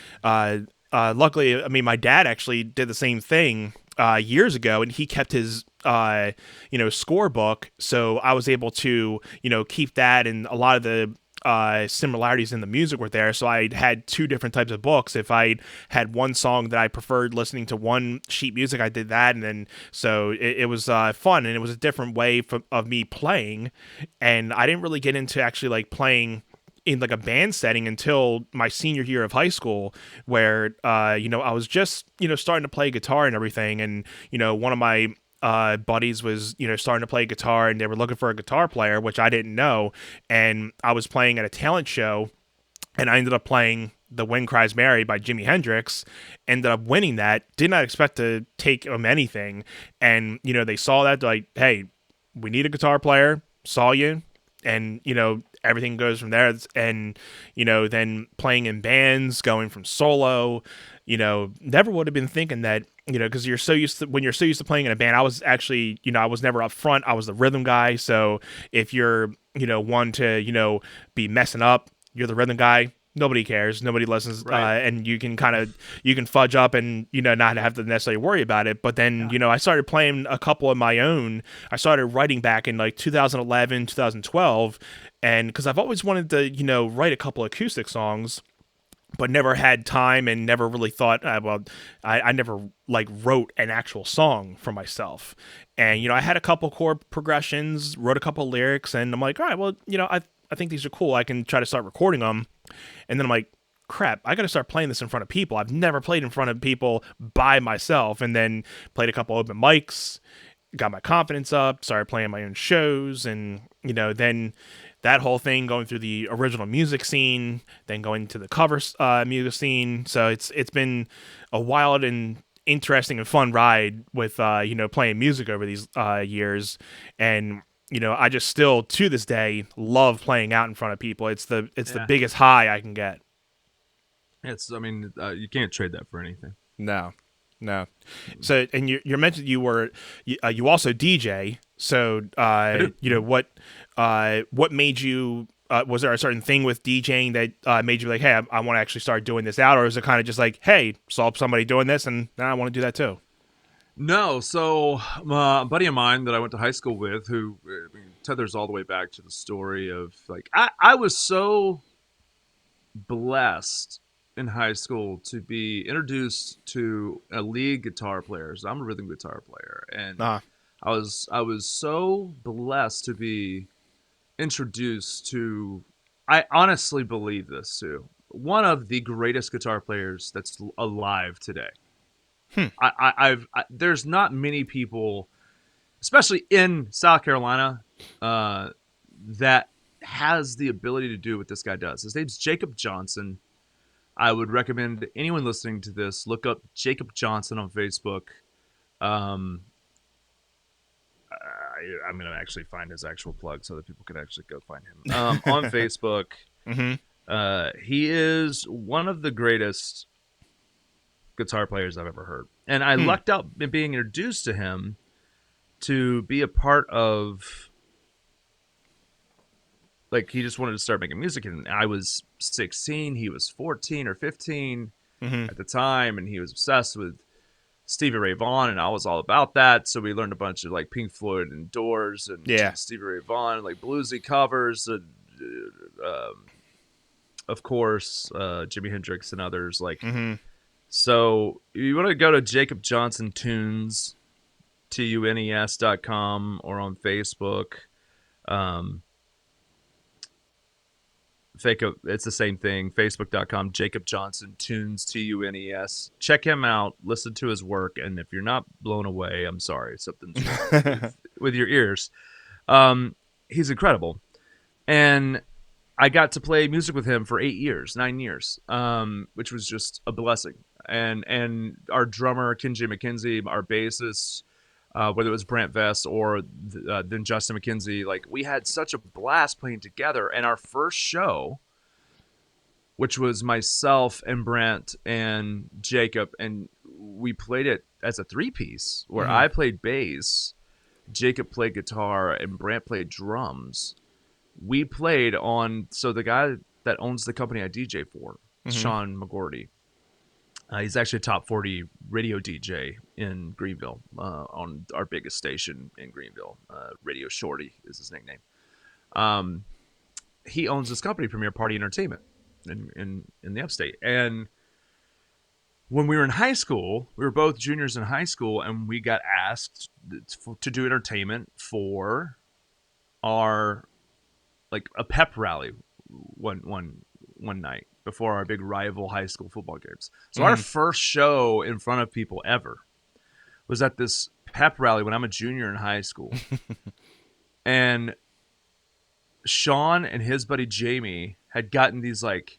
luckily, I mean, my dad actually did the same thing years ago, and he kept his score book, so I was able to keep that, and a lot of the similarities in the music were there. So I had two different types of books. If I had one song that I preferred listening to one sheet music, I did that. And then, so it was fun, and it was a different way of me playing. And I didn't really get into actually like playing in like a band setting until my senior year of high school, where, I was just, starting to play guitar and everything. And, one of my buddies was starting to play guitar, and they were looking for a guitar player, which I didn't know, and I was playing at a talent show, and I ended up playing The Wind Cries Mary by Jimi Hendrix, ended up winning that. Did not expect to take them anything, and they saw that, like, hey, we need a guitar player, saw you, and everything goes from there. And then playing in bands, going from solo, never would have been thinking that, because you're so used to playing in a band. I was actually, I was never up front. I was the rhythm guy. So if you're, one to, be messing up, you're the rhythm guy. Nobody cares. Nobody listens. Right. And you can fudge up and, not have to necessarily worry about it. But then, I started playing a couple of my own. I started writing back in like 2011, 2012. And because I've always wanted to, write a couple acoustic songs, but never had time and never really thought, I never like wrote an actual song for myself. And, I had a couple chord progressions, wrote a couple lyrics, and I'm like, all right, well, I think these are cool. I can try to start recording them. And then I'm like, crap, I got to start playing this in front of people. I've never played in front of people by myself. And then played a couple open mics, got my confidence up, started playing my own shows, and, then that whole thing, going through the original music scene, then going to the cover music scene. So it's been a wild and interesting and fun ride with playing music over these years. And I just still to this day love playing out in front of people. It's the biggest high I can get. You can't trade that for anything. No. So, and you mentioned you also DJ. So, what made you? Was there a certain thing with DJing that made you like, hey, I want to actually start doing this out, or is it kind of just like, hey, saw somebody doing this, and now I want to do that too? No, so a buddy of mine that I went to high school with, who tethers all the way back to the story of like, I was so blessed in high school to be introduced to a lead guitar player. So I'm a rhythm guitar player, and I was so blessed to be introduced to, I honestly believe this too, one of the greatest guitar players that's alive today. There's not many people, especially in South Carolina, that has the ability to do what this guy does. His name's Jacob Johnson. I would recommend anyone listening to this look up Jacob Johnson on Facebook. I'm going to actually find his actual plug so that people can actually go find him on Facebook. He is one of the greatest guitar players I've ever heard. And I lucked out in being introduced to him to be a part of, like, he just wanted to start making music. And I was 16, he was 14 or 15 at the time. And he was obsessed with Stevie Ray Vaughan, and I was all about that. So we learned a bunch of like Pink Floyd and Doors and Stevie Ray Vaughan, like bluesy covers, of course, Jimi Hendrix and others. Like, so you want to go to Jacob Johnson Tunes, TUNES.com, or on Facebook. It's the same thing. Facebook.com, Jacob Johnson Tunes, TUNES. Check him out. Listen to his work. And if you're not blown away, I'm sorry. Something's wrong with your ears. He's incredible. And I got to play music with him for 9 years, which was just a blessing. And our drummer, Kenji McKenzie, our bassist, whether it was Brent Vest or then Justin McKenzie, like, we had such a blast playing together. And our first show, which was myself and Brent and Jacob, and we played it as a 3-piece where I played bass, Jacob played guitar, and Brent played drums. We played on, so the guy that owns the company I DJ for, Sean McGordy, he's actually a top 40 radio DJ in Greenville, on our biggest station in Greenville. Radio Shorty is his nickname. He owns this company, Premier Party Entertainment, in the upstate. And when we were in high school, we were both juniors in high school, and we got asked to do entertainment for our, like, a pep rally one night before our big rival high school football games. So our first show in front of people ever was at this pep rally when I'm a junior in high school. And Sean and his buddy Jamie had gotten these, like,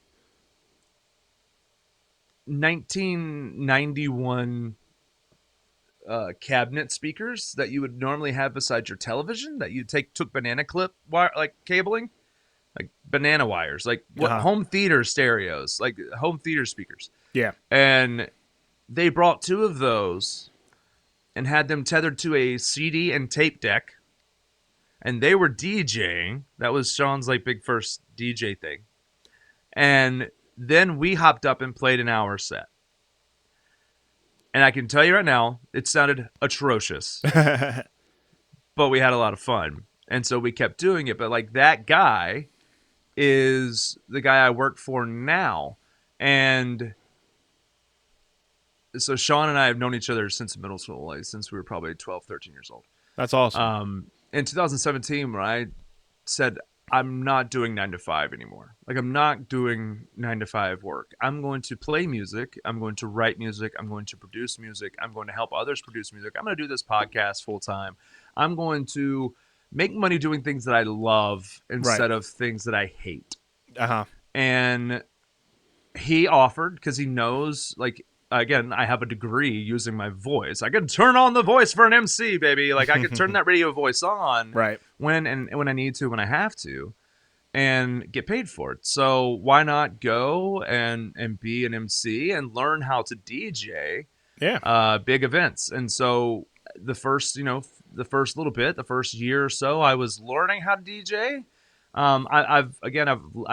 1991 cabinet speakers that you would normally have beside your television that you took banana clip wire, like, cabling, like banana wires, like home theater stereos, like home theater speakers. Yeah. And they brought 2 of those and had them tethered to a CD and tape deck. And they were DJing. That was Sean's, like, big first DJ thing. And then we hopped up and played an hour set. And I can tell you right now, it sounded atrocious. But we had a lot of fun. And so we kept doing it. But, like, that guy is the guy I work for now. And so Sean and I have known each other since middle school, like, since we were probably 12, 13 years old. That's awesome. In 2017, when I said, I'm not doing 9 to 5 anymore. Like, I'm not doing 9 to 5 work. I'm going to play music. I'm going to write music. I'm going to produce music. I'm going to help others produce music. I'm going to do this podcast full time. I'm going to make money doing things that I love instead of things that I hate. And he offered, because he knows, like, again, I have a degree using my voice. I can turn on the voice for an MC, baby. Like, I can turn that radio voice on when I need to, when I have to, and get paid for it. So why not go and be an MC and learn how to DJ big events? And so the first little bit, the first year or so, I was learning how to DJ. I've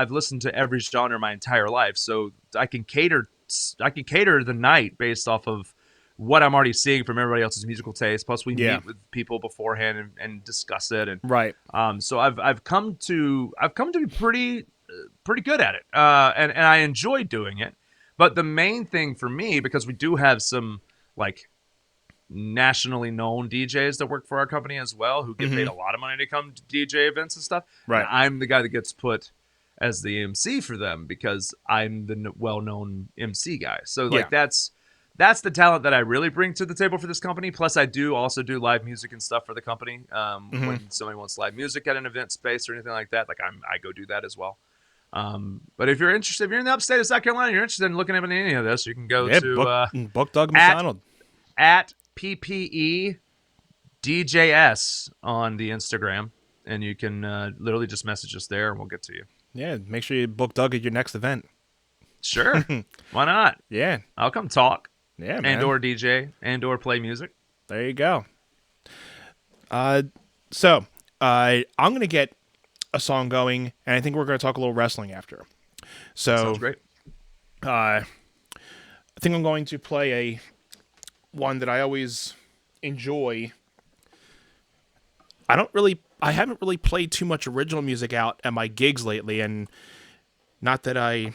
listened to every genre my entire life, so I can cater the night based off of what I'm already seeing from everybody else's musical taste. Plus, we meet with people beforehand and discuss it. And so I've come to be pretty good at it, and I enjoy doing it. But the main thing for me, because we do have some, like, nationally known DJs that work for our company as well, who get paid a lot of money to come to DJ events and stuff. Right. And I'm the guy that gets put as the MC for them because I'm the well-known MC guy. So, like, that's that's the talent that I really bring to the table for this company. Plus, I do also do live music and stuff for the company. When somebody wants live music at an event space or anything like that, like I go do that as well. But if you're interested, if you're in the upstate of South Carolina, you're interested in looking at any of this, you can go to book Doug McDonald at PPE DJS on the Instagram, and you can literally just message us there, and we'll get to you. Yeah, make sure you book Doug at your next event. Sure, why not? Yeah, I'll come talk. Yeah, man. And or DJ and or play music. There you go. So I'm gonna get a song going, and I think we're gonna talk a little wrestling after. So sounds great. I think I'm going to play one that I always enjoy. I haven't really played too much original music out at my gigs lately, and not that I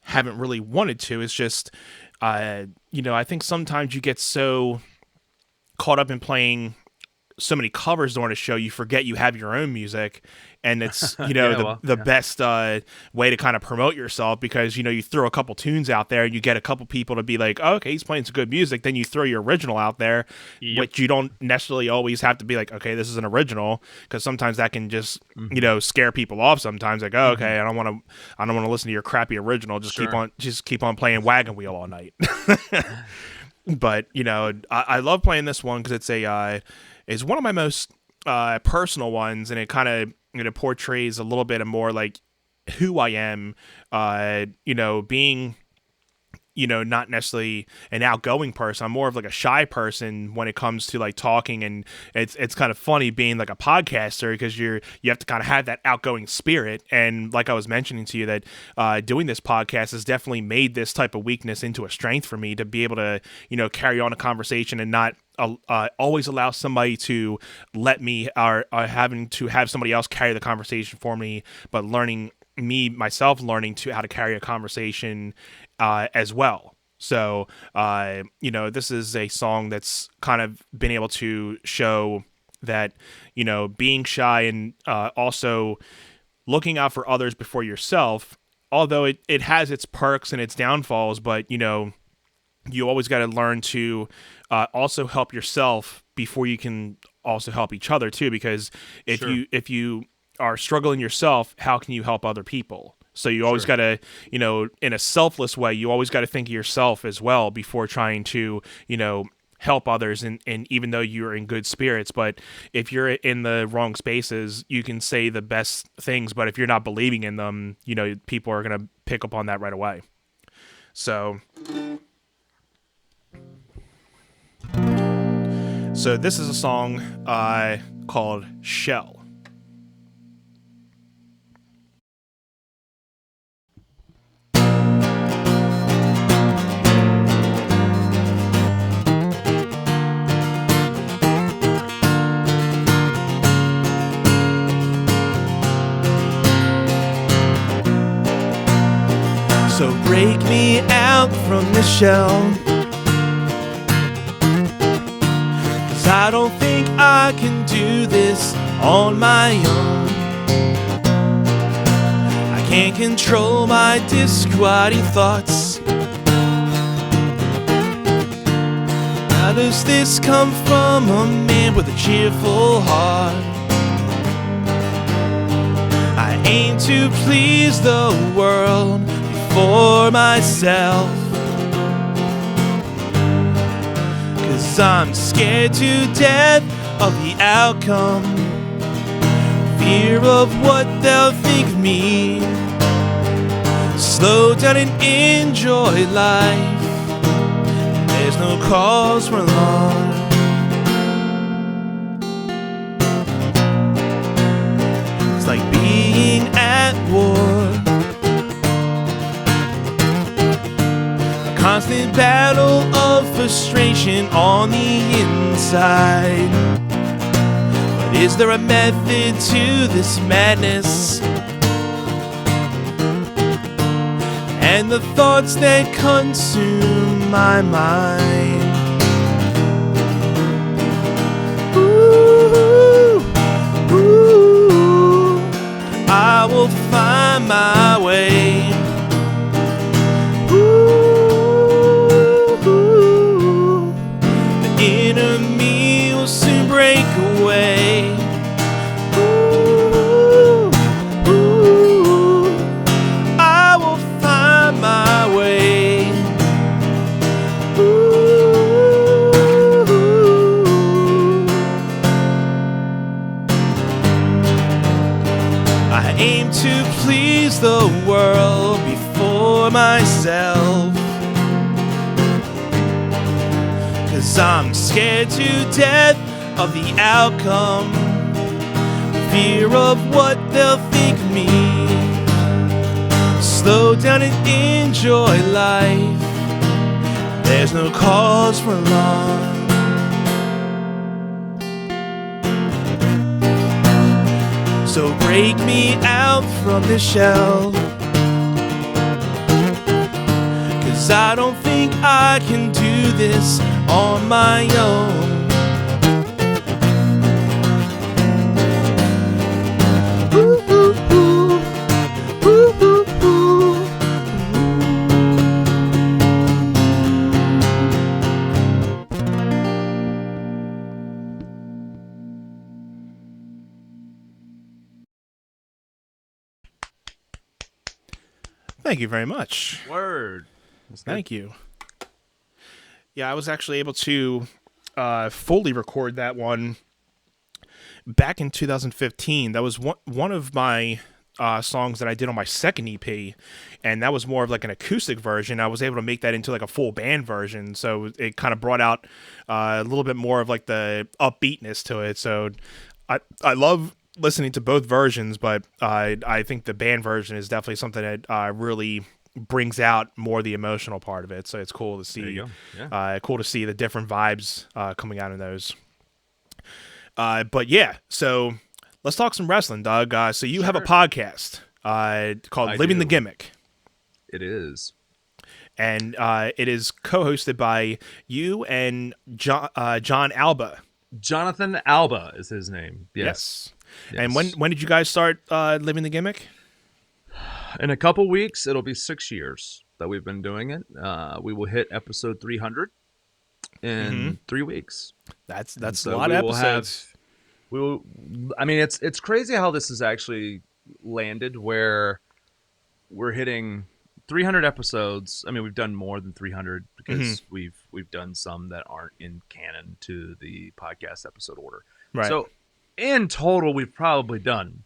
haven't really wanted to. It's just, I think sometimes you get so caught up in playing so many covers during a show, you forget you have your own music, and it's the best way to kind of promote yourself, because you throw a couple tunes out there and you get a couple people to be like, oh, okay, he's playing some good music, then you throw your original out there. Yep. Which you don't necessarily always have to be like, okay, this is an original, because sometimes that can just scare people off sometimes, like, oh, okay, I don't want to listen to your crappy original, just keep on playing Wagon Wheel all night. But I love playing this one because it's one of my most personal ones, and it kind of portrays a little bit of more like who I am, being not necessarily an outgoing person. I'm more of like a shy person when it comes to like talking, and it's kind of funny being like a podcaster, because you have to kind of have that outgoing spirit. And like I was mentioning to you, that doing this podcast has definitely made this type of weakness into a strength for me, to be able to carry on a conversation and not always allow somebody to let me, or having to have somebody else carry the conversation for me, but learning how to carry a conversation as well. So, this is a song that's kind of been able to show that, being shy and also looking out for others before yourself, although it has its perks and its downfalls, but, you always got to learn to also help yourself before you can also help each other too, because if you are struggling yourself, how can you help other people? So you always got to, in a selfless way, you always got to think of yourself as well before trying to, help others. And even though you're in good spirits, but if you're in the wrong spaces, you can say the best things, but if you're not believing in them, people are going to pick up on that right away. So this is a song called Shell. So break me out from the shell, 'cause I don't think I can do this on my own. I can't control my disquieting thoughts. How does this come from a man with a cheerful heart? I aim to please the world for myself, 'cause I'm scared to death of the outcome, fear of what they'll think of me. Slow down and enjoy life, there's no cause for alarm. It's like being at war, constant battle of frustration on the inside. But is there a method to this madness? And the thoughts that consume my mind. Ooh, ooh, I will find my way. Ooh, I aim to please the world before myself. 'Cause I'm scared to death of the outcome, fear of what they'll think of me. Slow down and enjoy life, there's no cause for alarm. So break me out from this shell, 'cause I don't think I can do this on my own. Ooh, ooh, ooh. Ooh, ooh, ooh. Thank you very much. Word. Thank you. Yeah, I was actually able to fully record that one back in 2015. That was one of my songs that I did on my second EP, and that was more of like an acoustic version. I was able to make that into like a full band version, so it kind of brought out a little bit more of like the upbeatness to it. So I love listening to both versions, but I think the band version is definitely something that really brings out more the emotional part of it. So it's cool to see. There you go. Yeah. Cool to see the different vibes coming out in those. But yeah, so let's talk some wrestling, Doug. So you have a podcast called Living the Gimmick. It is. And it is co-hosted by you and John Alba. Jonathan Alba is his name. Yes. And when did you guys start Living the Gimmick? In a couple weeks, it'll be 6 years that we've been doing it. We will hit episode 300 in 3 weeks. That's a lot of episodes. I mean, it's crazy how this has actually landed, where we're hitting 300 episodes. I mean, we've done more than 300 because we've done some that aren't in canon to the podcast episode order. Right. So in total, we've probably done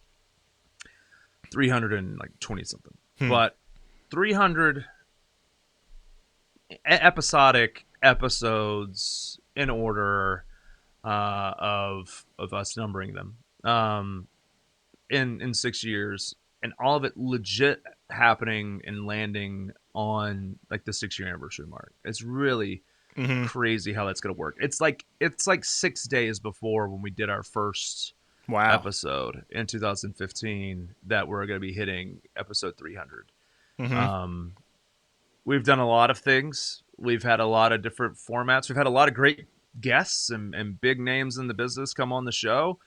320 something, but 300 episodic episodes in order of us numbering them in 6 years, and all of it legit happening and landing on like the 6 year anniversary mark. It's really crazy how that's gonna work. It's like 6 days before when we did our first episode in 2015 that we're going to be hitting episode 300. We've done a lot of things. We've had a lot of different formats. We've had a lot of great guests and big names in the business come on the show.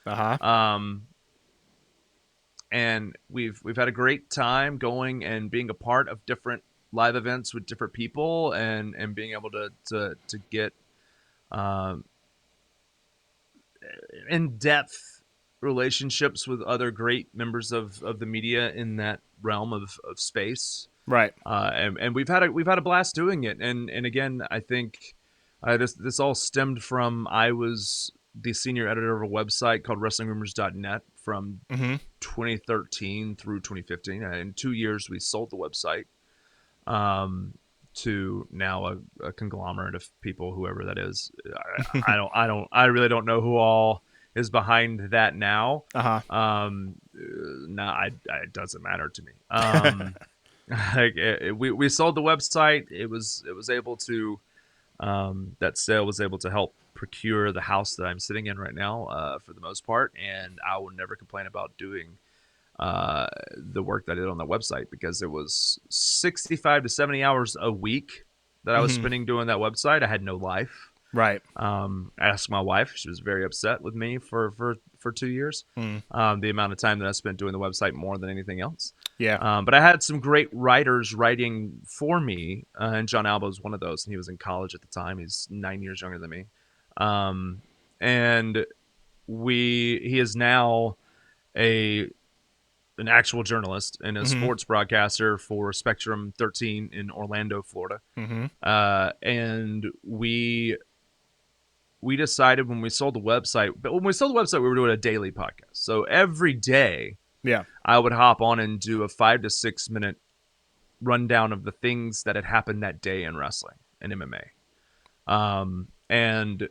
And we've had a great time going and being a part of different live events with different people and being able to get in-depth relationships with other great members of the media in that realm of space. Right. And we've had a blast doing it. And again, I think this all stemmed from, I was the senior editor of a website called WrestlingRumors.net from 2013 through 2015. In 2 years, we sold the website to now a conglomerate of people, whoever that is. I really don't know who all is behind that now. It doesn't matter to me. We sold the website. It was able to that sale was able to help procure the house that I'm sitting in right now for the most part, and I will never complain about doing the work that I did on the website, because it was 65 to 70 hours a week that I was spending doing that website. I had no life. Right. I asked my wife. She was very upset with me for 2 years. The amount of time that I spent doing the website more than anything else. Yeah. But I had some great writers writing for me, and John Alba was one of those, and he was in college at the time. He's 9 years younger than me. And he is now an actual journalist and a sports broadcaster for Spectrum 13 in Orlando, Florida. And we decided when we sold the website, we were doing a daily podcast. So every day Yeah. I would hop on and do a 5 to 6 minute rundown of the things that had happened that day in wrestling and MMA. And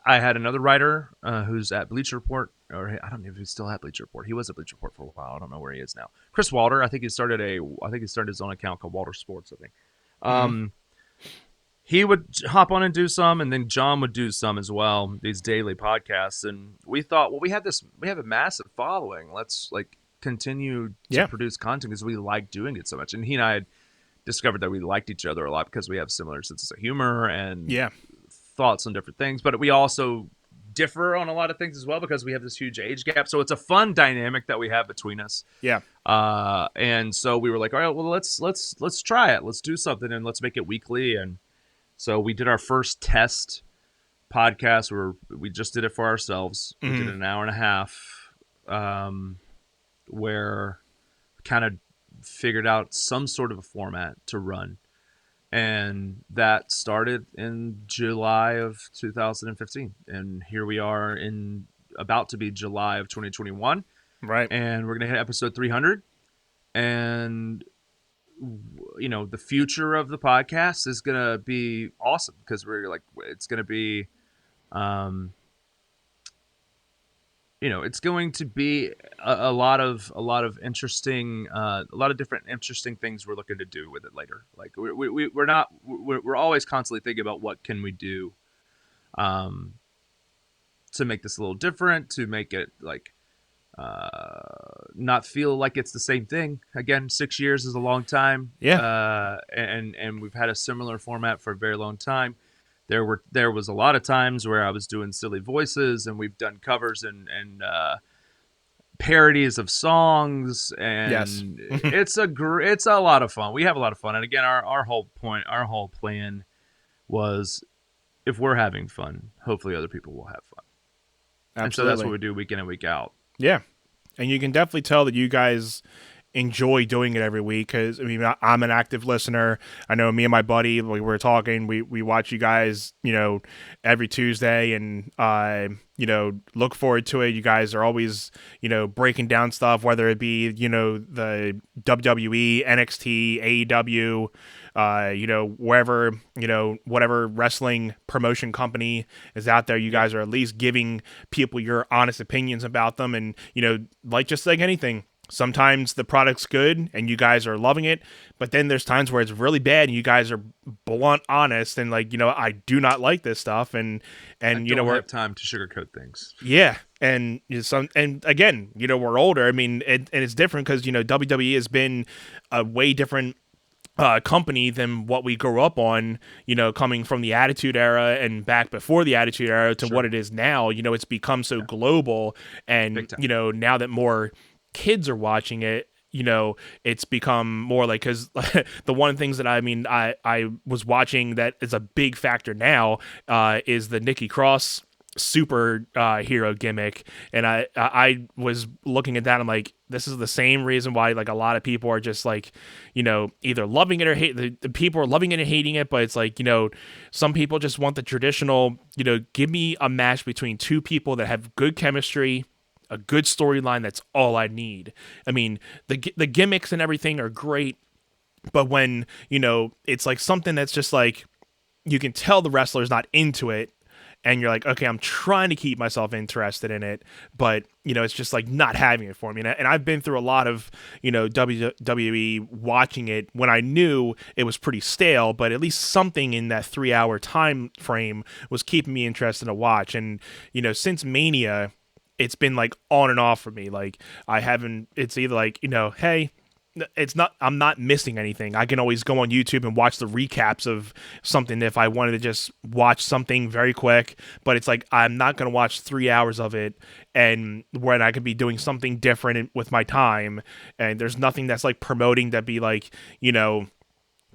I had another writer who's at Bleacher Report, or I don't know if he's still at Bleacher Report. He was at Bleacher Report for a while. I don't know where he is now. Chris Walter. I think he started his own account called Walter Sports, I think. He would hop on and do some, and then John would do some as well, these daily podcasts. And we thought, well, we have a massive following. Let's like continue to produce content because we like doing it so much. And he and I had discovered that we liked each other a lot because we have similar senses of humor and thoughts on different things. But we also differ on a lot of things as well because we have this huge age gap. So it's a fun dynamic that we have between us. Yeah. And so we were like, all right, well, let's try it. Let's do something and let's make it weekly. And so we did our first test podcast where we just did it for ourselves. We did an hour and a half where we kind of figured out some sort of a format to run. And that started in July of 2015. And here we are about to be July of 2021. Right. And we're going to hit episode 300. And the future of the podcast is gonna be awesome because it's gonna be, it's going to be a lot of interesting, a lot of different interesting things we're looking to do with it later. Like we're always constantly thinking about what can we do, to make this a little different, to make it like. Not feel like it's the same thing. Again, 6 years is a long time. Yeah. And we've had a similar format for a very long time. There was a lot of times where I was doing silly voices, and we've done covers and parodies of songs, and it's a lot of fun. We have a lot of fun, and again, our whole plan was, if we're having fun, hopefully other people will have fun. Absolutely. And so that's what we do week in and week out. Yeah. And you can definitely tell that you guys enjoy doing it every week because, I mean, I'm an active listener. I know me and my buddy, we were talking, we watch you guys, every Tuesday and, look forward to it. You guys are always, breaking down stuff, whether it be, the WWE, NXT, AEW, wherever, whatever wrestling promotion company is out there, you guys are at least giving people your honest opinions about them. And, just like anything, sometimes the product's good and you guys are loving it, but then there's times where it's really bad and you guys are blunt, honest, and like, I do not like this stuff. And I don't have time to sugarcoat things. Yeah. And again, we're older. I mean, and it's different because, WWE has been a way different company than what we grew up on, coming from the Attitude Era and back before the Attitude Era to what it is now. It's become so global, and now that more kids are watching it, it's become more like, because the one things that I was watching that is a big factor now is the Nikki Cross super hero gimmick, and I was looking at that. I'm like, this is the same reason why like a lot of people are just like, either loving it or hate. The people are loving it and hating it, but it's like, some people just want the traditional, give me a match between two people that have good chemistry, a good storyline. That's all I need. I mean, the gimmicks and everything are great, but when it's like something that's just like, you can tell the wrestler's not into it, and you're like, okay, I'm trying to keep myself interested in it, but it's just like not having it for me. And I've been through a lot of WWE watching it when I knew it was pretty stale, but at least something in that 3-hour time frame was keeping me interested to watch. And since Mania, it's been like on and off for me. Like it's either like, hey, I'm not missing anything. I can always go on YouTube and watch the recaps of something if I wanted to just watch something very quick, but it's like, I'm not going to watch 3 hours of it, and when I could be doing something different with my time. And there's nothing that's like promoting that be like,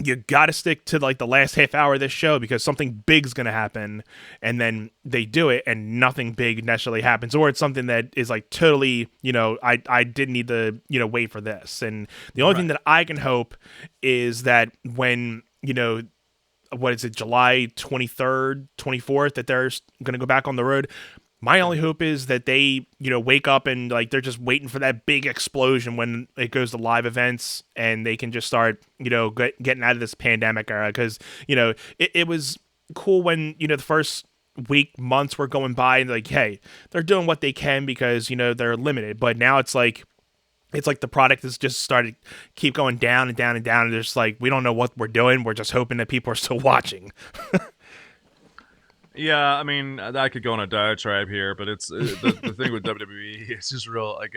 you got to stick to like the last half hour of this show because something big's going to happen, and then they do it and nothing big necessarily happens, or it's something that is like totally, I didn't need to, wait for this. And the only thing that I can hope is that when, what is it, July 23rd, 24th, that they're going to go back on the road, My only hope is that they, wake up and like they're just waiting for that big explosion when it goes to live events, and they can just start, getting out of this pandemic era. Because it was cool when the first months were going by, and like, hey, they're doing what they can because they're limited. But now it's like the product has just started keep going down and down and down, and just like we don't know what we're doing. We're just hoping that people are still watching. Yeah, I mean, I could go on a diatribe here, but it's the thing with WWE. It's just real. Like,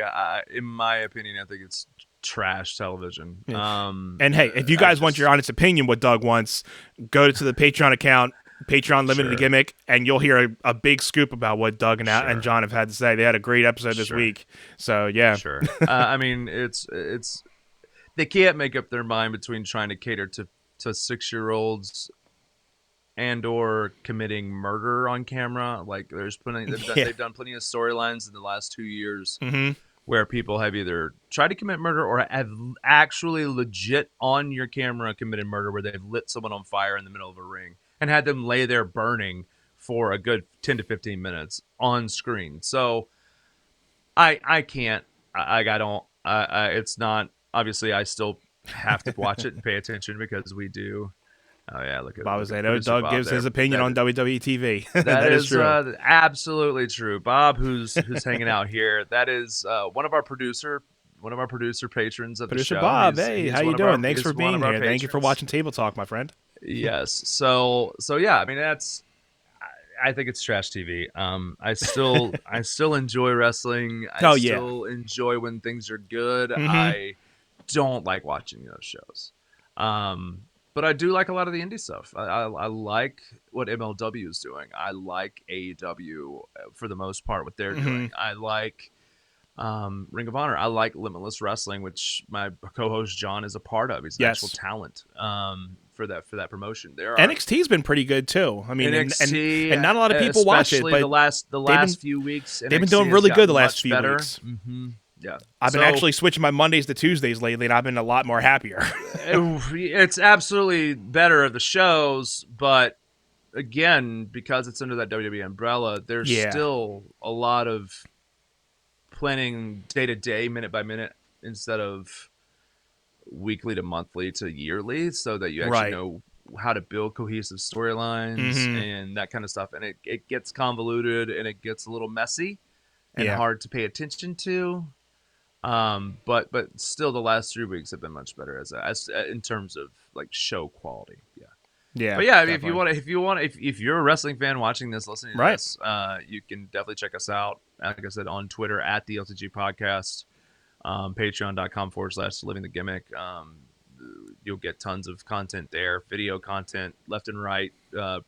in my opinion, I think it's trash television. Yeah. And hey, if you guys want your honest opinion, what Doug wants, go to the Patreon account, Patreon Living the Gimmick, and you'll hear a big scoop about what Doug and John have had to say. They had a great episode this week, so yeah. Sure. I mean, it's they can't make up their mind between trying to cater to 6-year-olds and or committing murder on camera. Like there's plenty, they've done plenty of storylines in the last 2 years where people have either tried to commit murder or have actually legit on your camera committed murder, where they've lit someone on fire in the middle of a ring and had them lay there burning for a good 10 to 15 minutes on screen. So I can't, it's not, obviously I still have to watch it and pay attention because we do. Oh yeah, look at Bob was saying, Doug gives his opinion on WWE TV. that is true. Absolutely true. Bob, who's hanging out here, that is one of our producer patrons of the show. Bob, hey, how you doing? Thanks for being here. Thank you for watching Table Talk, my friend. Yes. So yeah, I mean I think it's trash TV. I still enjoy wrestling. I still enjoy when things are good. I don't like watching those shows. But I do like a lot of the indie stuff. I like what MLW is doing. I like AEW for the most part, what they're doing. I like Ring of Honor. I like Limitless Wrestling, which my co-host John is a part of. He's an actual talent for that promotion. NXT's been pretty good too. I mean, NXT, and not a lot of people watch it, but the last few weeks, they've been doing really good the last few weeks. Yeah, I've been actually switching my Mondays to Tuesdays lately, and I've been a lot more happier. It's absolutely better of the shows, but again, because it's under that WWE umbrella, there's still a lot of planning day to day, minute by minute, instead of weekly to monthly to yearly, so that you actually know how to build cohesive storylines and that kind of stuff. And it gets convoluted and it gets a little messy and hard to pay attention to. But still, the last 3 weeks have been much better as in terms of like show quality. But yeah, I mean, if you're a wrestling fan watching this, listening to this, you can definitely check us out. Like I said, on Twitter at the LTG Podcast, patreon.com/Living the Gimmick. You'll get tons of content there, video content left and right,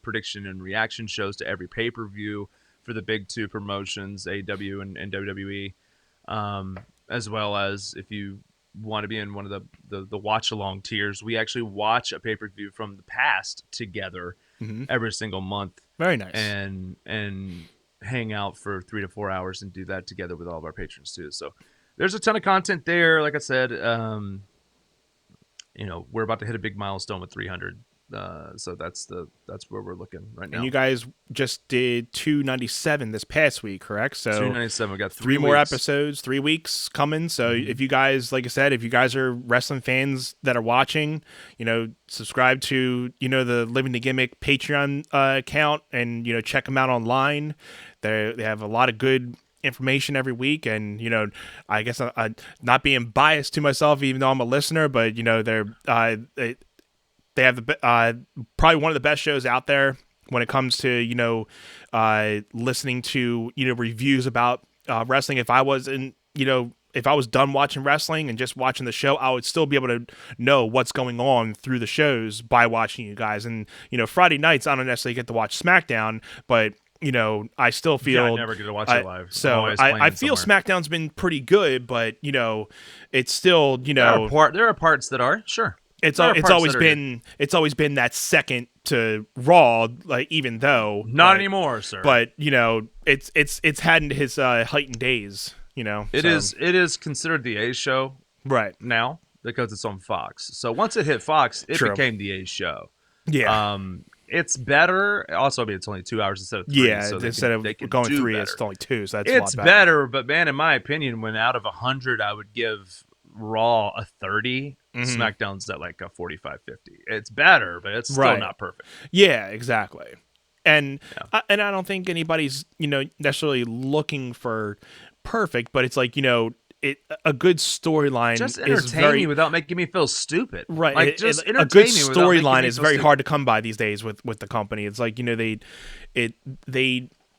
prediction and reaction shows to every pay-per-view for the big two promotions, AEW and WWE. As well as if you want to be in one of the watch along tiers, we actually watch a pay-per-view from the past together every single month. Very nice. And hang out for 3 to 4 hours and do that together with all of our patrons too. So there's a ton of content there. Like I said, we're about to hit a big milestone with 300. So that's where we're looking right now. And you guys just did 297 this past week, correct? So 297. We got 3 more episodes, 3 weeks coming. So if you guys, like I said, if you guys are wrestling fans that are watching, subscribe to the Living the Gimmick Patreon account, and check them out online. They have a lot of good information every week, and I guess I'm not being biased to myself, even though I'm a listener, but they have probably one of the best shows out there when it comes to listening to reviews about wrestling. If I wasn't if I was done watching wrestling and just watching the show, I would still be able to know what's going on through the shows by watching you guys. And Friday nights I don't necessarily get to watch SmackDown, but I still feel I never get to watch it live. So I feel somewhere. SmackDown's been pretty good, but it's still there are parts that are sure. It's always been that second to Raw, like, even though not anymore, sir. But it's had his heightened days. It is considered the A show right now because it's on Fox. So once it hit Fox, it became the A show. Yeah. It's better. Also, I mean, it's only 2 hours instead of 3. Yeah, so instead of going 3, better. it's only 2, so that's It's a lot better. but man, in my opinion, when out of 100, I would give Raw a 30. Mm-hmm. SmackDown's at like a 45, 50. It's better, but it's still Right. not perfect. Yeah, exactly. And Yeah. I don't think anybody's necessarily looking for perfect, but it's like a good storyline Just is entertain very me without making me feel stupid. right. Like, just a entertain good me without making storyline me is feel very stupid. hard to come by these days with the company. It's like they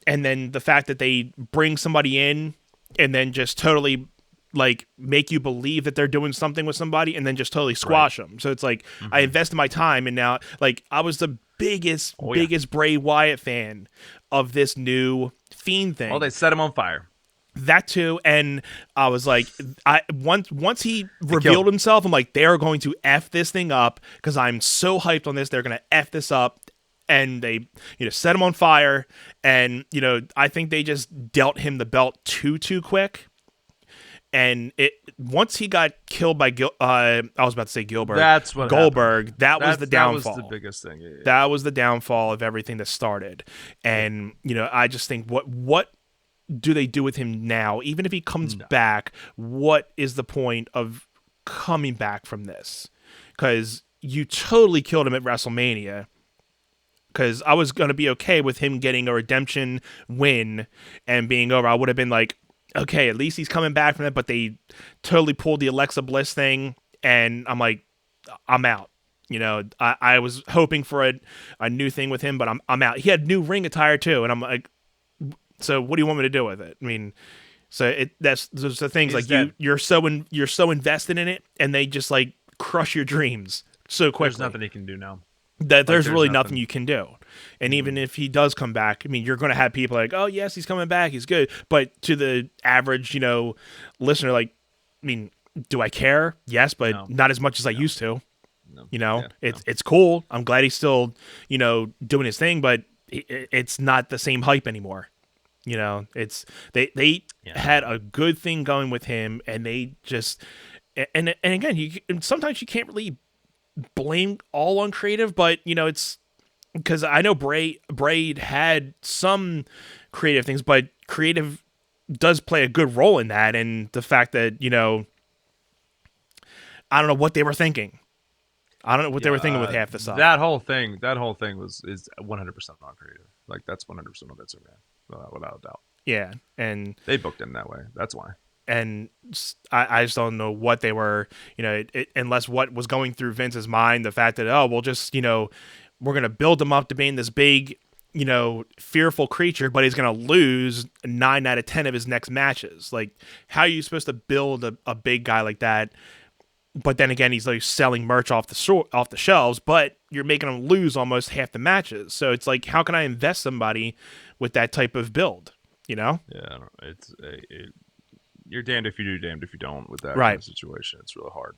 and then the fact that they bring somebody in and then just totally like make you believe that they're doing something with somebody and then just totally squash them. So it's like I invested my time and now like I was the biggest Bray Wyatt fan of this new Fiend thing. Well, they set him on fire. That too, and I was like, once he revealed himself, I'm like, they're going to F this thing up because I'm so hyped on this. They're going to F this up, and they set him on fire, and I think they just dealt him the belt too quick. And once he got killed by I was about to say Gilbert. That's what Goldberg. That was the downfall. That was the biggest thing. Yeah. That was the downfall of everything that started. And I just think what do they do with him now? Even if he comes back, what is the point of coming back from this? Because you totally killed him at WrestleMania. Because I was going to be okay with him getting a redemption win and being over. I would have been like, okay, at least he's coming back from it. But they totally pulled the Alexa Bliss thing, and I'm like, I'm out. I was hoping for a new thing with him, but I'm out. He had new ring attire too, and I'm like, so what do you want me to do with it? I mean, so those the things like you're so invested in it, and they just like crush your dreams so quickly. There's nothing he can do now. There's really nothing you can do. And even if he does come back, I mean, you're going to have people like, oh yes, he's coming back, he's good. But to the average, listener, like, I mean, do I care? Yes, but not as much as I used to. No. It's cool. I'm glad he's still, doing his thing, but it's not the same hype anymore. It's they had a good thing going with him, and they just and again, sometimes you can't really blame all on creative, but it's because I know Bray had some creative things, but creative does play a good role in that, and the fact that I don't know what they were thinking. I don't know what they were thinking with half the stuff. That whole thing is 100% non-creative. Like, that's 100% on Vince McMahon, without a doubt. Yeah, and they booked him that way. That's why. And I just don't know what they were, unless what was going through Vince's mind, the fact that, we'll just, we're going to build him up to being this big, fearful creature, but he's going to lose 9 out of 10 of his next matches. Like, how are you supposed to build a big guy like that? But then again, he's like selling merch off the shelves, but you're making him lose almost half the matches. So it's like, how can I invest somebody with that type of build? Yeah, it's you're damned if you do, damned if you don't with that right. kind of situation. It's really hard.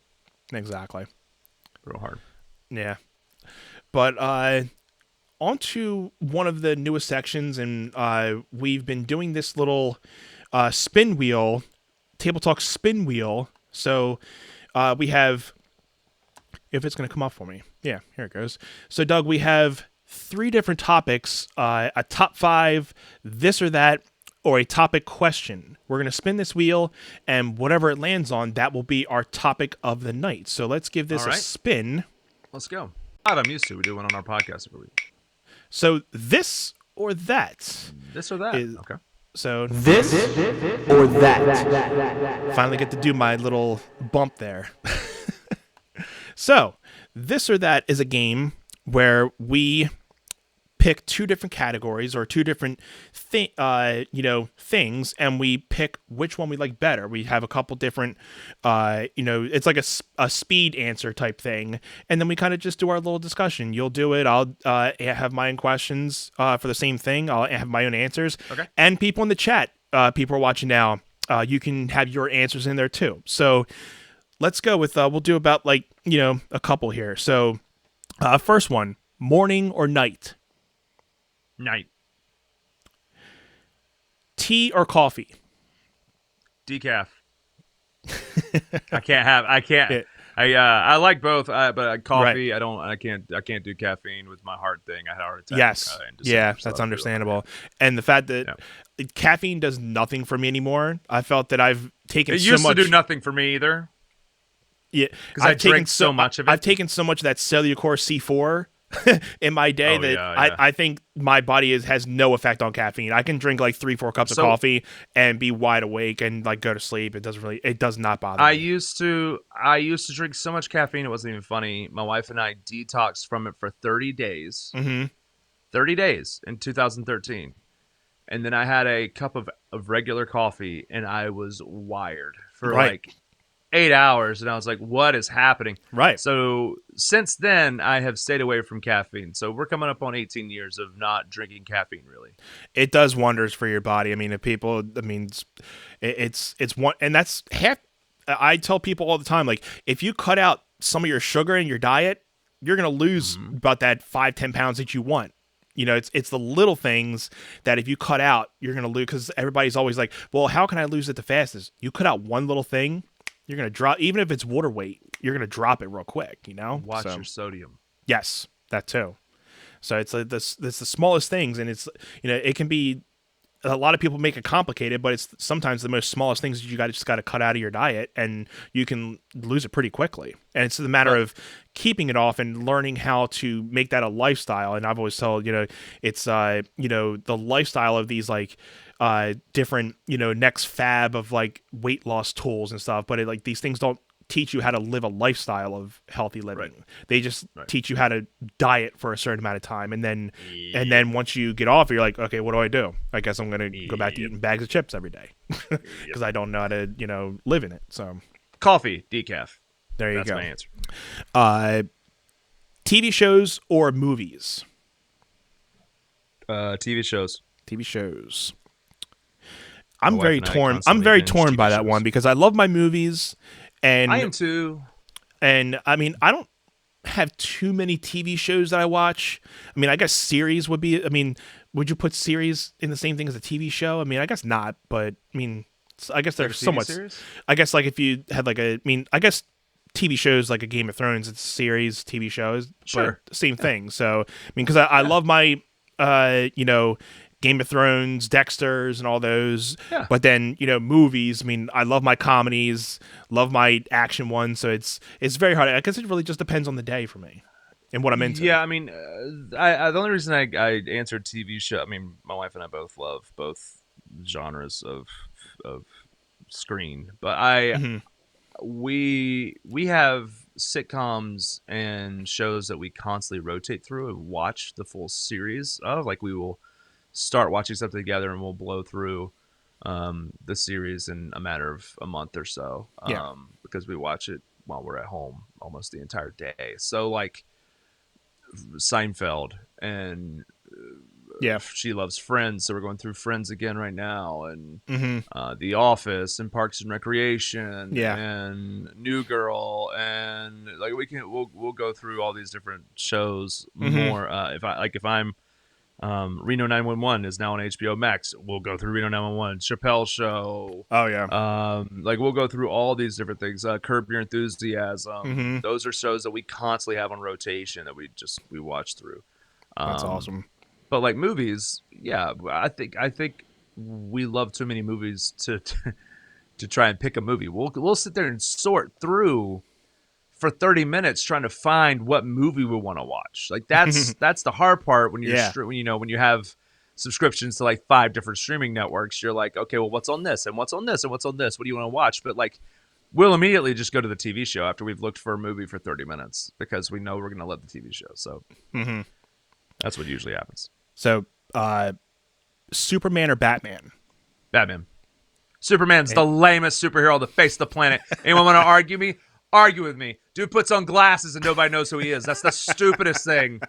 Exactly. Real hard. Yeah. But on to one of the newest sections, and we've been doing this little spin wheel, Table Talk spin wheel. So we have, if it's going to come up for me. Yeah, here it goes. So, Doug, we have 3 different topics, a top 5, this or that, or a topic question. We're going to spin this wheel, and whatever it lands on, that will be our topic of the night. So let's give this a spin. Let's go. I'm used to. We do one on our podcast every week. So this or that. This or that. Okay. So this or that. Finally get to do my little bump there. So this or that is a game where we pick 2 different categories or 2 different things, and we pick which one we like better. We have a couple different it's like a speed answer type thing, and then we kind of just do our little discussion. You'll do it, I'll have my own questions for the same thing, I'll have my own answers. Okay. And people in the chat, people are watching now, you can have your answers in there too. So let's go with we'll do about a couple here. So first one, morning or night? Night. Tea or coffee? Decaf. I can't. I like both, but Right. coffee, I can't do caffeine with my heart thing. I had a heart attack. Yes. In Yeah, December, so that's I feel like, understandable. And the fact that yeah. caffeine does nothing for me anymore. I felt that I've taken It so used to do much. nothing for me either Yeah, because I drank so much of it. I've taken so much of that Cellucor C4 in my day Oh that yeah, yeah. I think my body has no effect on caffeine. I can drink like 3-4 cups of So coffee and be wide awake and like go to sleep. It does not bother I me. used to drink so much caffeine it wasn't even funny. My wife and I detoxed from it for 30 days. Mm-hmm. 30 days in 2013. And then I had a cup of regular coffee and I was wired for Right. like 8 hours and I was like, what is happening? Right. So since then I have stayed away from caffeine. So we're coming up on 18 years of not drinking caffeine really. It does wonders for your body. I mean, if people, I mean, it's one, and that's half. I tell people all the time, like if you cut out some of your sugar in your diet, you're gonna lose about that 5-10 pounds that you want. You know, it's the little things that if you cut out, you're gonna lose. Because everybody's always like, well, how can I lose it the fastest? You cut out one little thing, you're gonna drop. Even if it's water weight, you're gonna drop it real quick. You know, Watch So, your sodium. yes, that too. So it's like this. It's the smallest things, and it's it can be. A lot of people make it complicated, but it's sometimes the most smallest things that you just got to cut out of your diet, and you can lose it pretty quickly. And it's the matter of keeping it off and learning how to make that a lifestyle. And I've always told it's the lifestyle of these like different next fab of like weight loss tools and stuff. But like these things don't teach you how to live a lifestyle of healthy living. Right. They just teach you how to diet for a certain amount of time, and then once you get off, you're like, okay, what do? I guess I'm gonna go back to eating bags of chips every day because I don't know how to live in it. So Coffee, decaf. there you That's go. my answer. TV shows or movies? TV shows. TV shows. I'm wife very and I torn. I'm constantly very binge torn TV by that shows. one because I love my movies, and I am too. And I mean, I don't have too many TV shows that I watch. I mean, I guess series would be. I mean, would you put series in the same thing as a TV show? I mean, I guess not. But I mean, I guess they're Like a TV somewhat. series? I guess like if you had like I mean, I guess TV shows like a Game of Thrones, it's series, TV shows, Sure. but same thing. So I mean, because I love my Game of Thrones, Dexter's, and all those. Yeah. But then movies. I mean, I love my comedies, love my action ones. So it's very hard. I guess it really just depends on the day for me and what I'm into. Yeah, I mean, the only reason I answered TV show. I mean, my wife and I both love both genres of screen, but we have sitcoms and shows that we constantly rotate through and watch the full series of. Like we will start watching something together and we'll blow through the series in a matter of a month or so because we watch it while we're at home almost the entire day. So like Seinfeld and she loves Friends, so we're going through Friends again right now, and The Office and Parks and Recreation and New Girl, and like we'll go through all these different shows more. If I'm Reno 911 is now on HBO Max. We'll go through Reno 911, Chappelle Show. Oh yeah. Like we'll go through all these different things. Curb Your Enthusiasm. Those are shows that we constantly have on rotation that we watch through. That's awesome. But like movies, yeah, I think we love too many movies to try and pick a movie. We'll sit there and sort through for 30 minutes trying to find what movie we want to watch. Like that's the hard part when you're when you have subscriptions to like 5 different streaming networks. You're like, okay, well, what's on this and what's on this and what's on this? What do you want to watch? But like, we'll immediately just go to the TV show after we've looked for a movie for 30 minutes because we know we're going to love the TV show. So that's what usually happens. So, Superman or Batman? Batman. Superman's the lamest superhero on the face of the planet. Anyone want to argue me? Argue with me. Dude puts on glasses and nobody knows who he is. That's the stupidest thing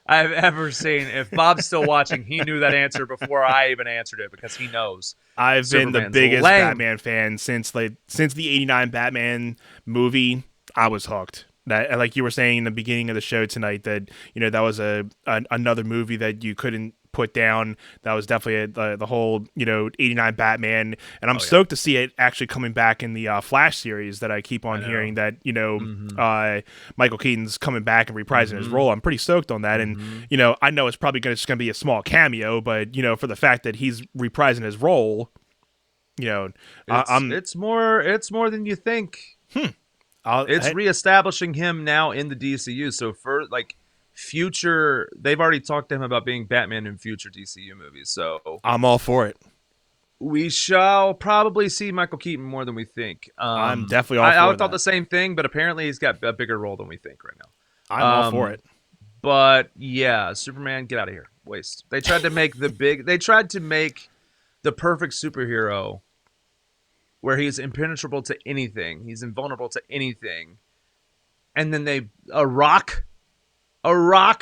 I've ever seen. If Bob's still watching, he knew that answer before I even answered it because he knows. I've been the Superman's biggest lame. Batman fan since the '89 Batman movie. I was hooked. That, like you were saying in the beginning of the show tonight, that that was another movie that you couldn't put down. That was definitely the whole, 89 Batman. And I'm Oh, yeah. stoked to see it actually coming back in the Flash series that I keep on hearing that, Michael Keaton's coming back and reprising his role. I'm pretty stoked on that. And, I know it's probably just going to be a small cameo, but, for the fact that he's reprising his role, it's more than you think. It's reestablishing him now in the DCU. So for future, they've already talked to him about being Batman in future DCU movies. So I'm all for it. We shall probably see Michael Keaton more than we think. I'm definitely all for I that. thought the same thing, but apparently he's got a bigger role than we think right now. I'm all for it. But yeah, Superman, get out of here. Waste. They tried to make the perfect superhero where he's impenetrable to anything. He's invulnerable to anything. And then a rock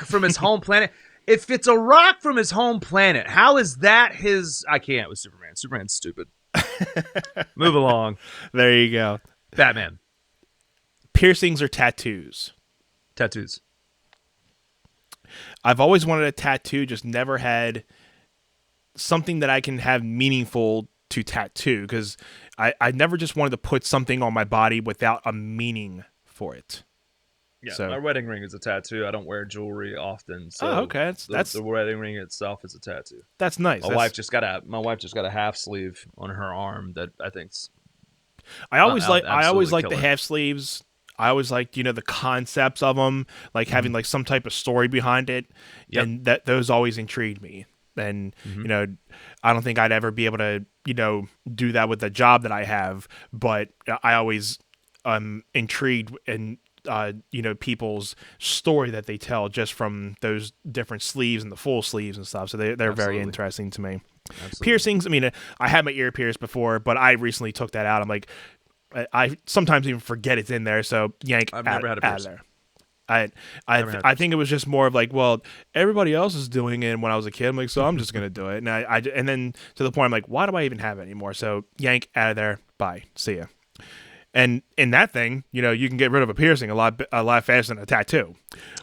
from his home planet. If it's a rock from his home planet, how is that his... I can't with Superman. Superman's stupid. Move along. There you go. Batman. Piercings or tattoos? Tattoos. I've always wanted a tattoo, just never had something that I can have meaningful to tattoo, because I never just wanted to put something on my body without a meaning for it. Yeah, so, my wedding ring is a tattoo. I don't wear jewelry often, so okay. That's the wedding ring itself is a tattoo. That's nice. My wife just got a half sleeve on her arm that I think's. I always like killer. the half sleeves. I always liked, the concepts of them, like having like some type of story behind it, and those always intrigued me. And I don't think I'd ever be able to do that with the job that I have, but I always intrigued in people's story that they tell just from those different sleeves and the full sleeves and stuff. So they're very interesting to me. Absolutely. Piercings. I mean, I had my ear pierced before, but I recently took that out. I'm like, I sometimes even forget it's in there. So yank I've never had a piercing. I think it was just more of like, well, everybody else is doing it when I was a kid. I'm like, so I'm just gonna do it. And then to the point, I'm like, why do I even have it anymore? So yank out of there. Bye. See ya. And in that thing, you can get rid of a piercing a lot faster than a tattoo.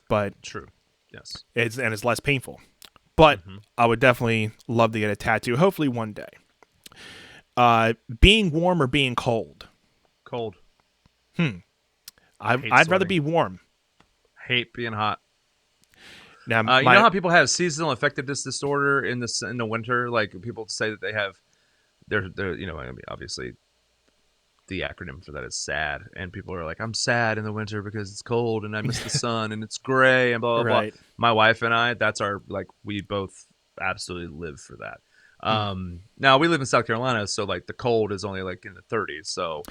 But true. Yes. It's less painful. But I would definitely love to get a tattoo. Hopefully one day. Being warm or being cold? Cold. I'd rather be warm. Hate being hot. Now, you know how people have seasonal affectiveness disorder in the winter? Like people say that they have, they're obviously the acronym for that is SAD, and people are like, I'm sad in the winter because it's cold and I miss the sun and it's gray and blah blah right. blah. My wife and I, that's our we both absolutely live for that. Now we live in South Carolina, so the cold is only in the 30s. So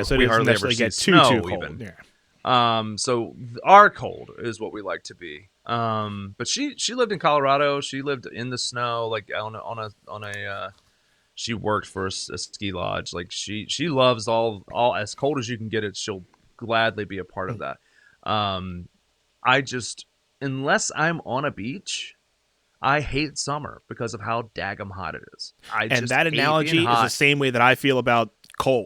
so we hardly ever get too cold. Even. Yeah. So our cold is what we like to be. But she lived in Colorado. She lived in the snow, on a she worked for a ski lodge. She loves all as cold as you can get it. She'll gladly be a part of that. I just, unless I'm on a beach, I hate summer because of how daggum hot it is. And that analogy is the same way that I feel about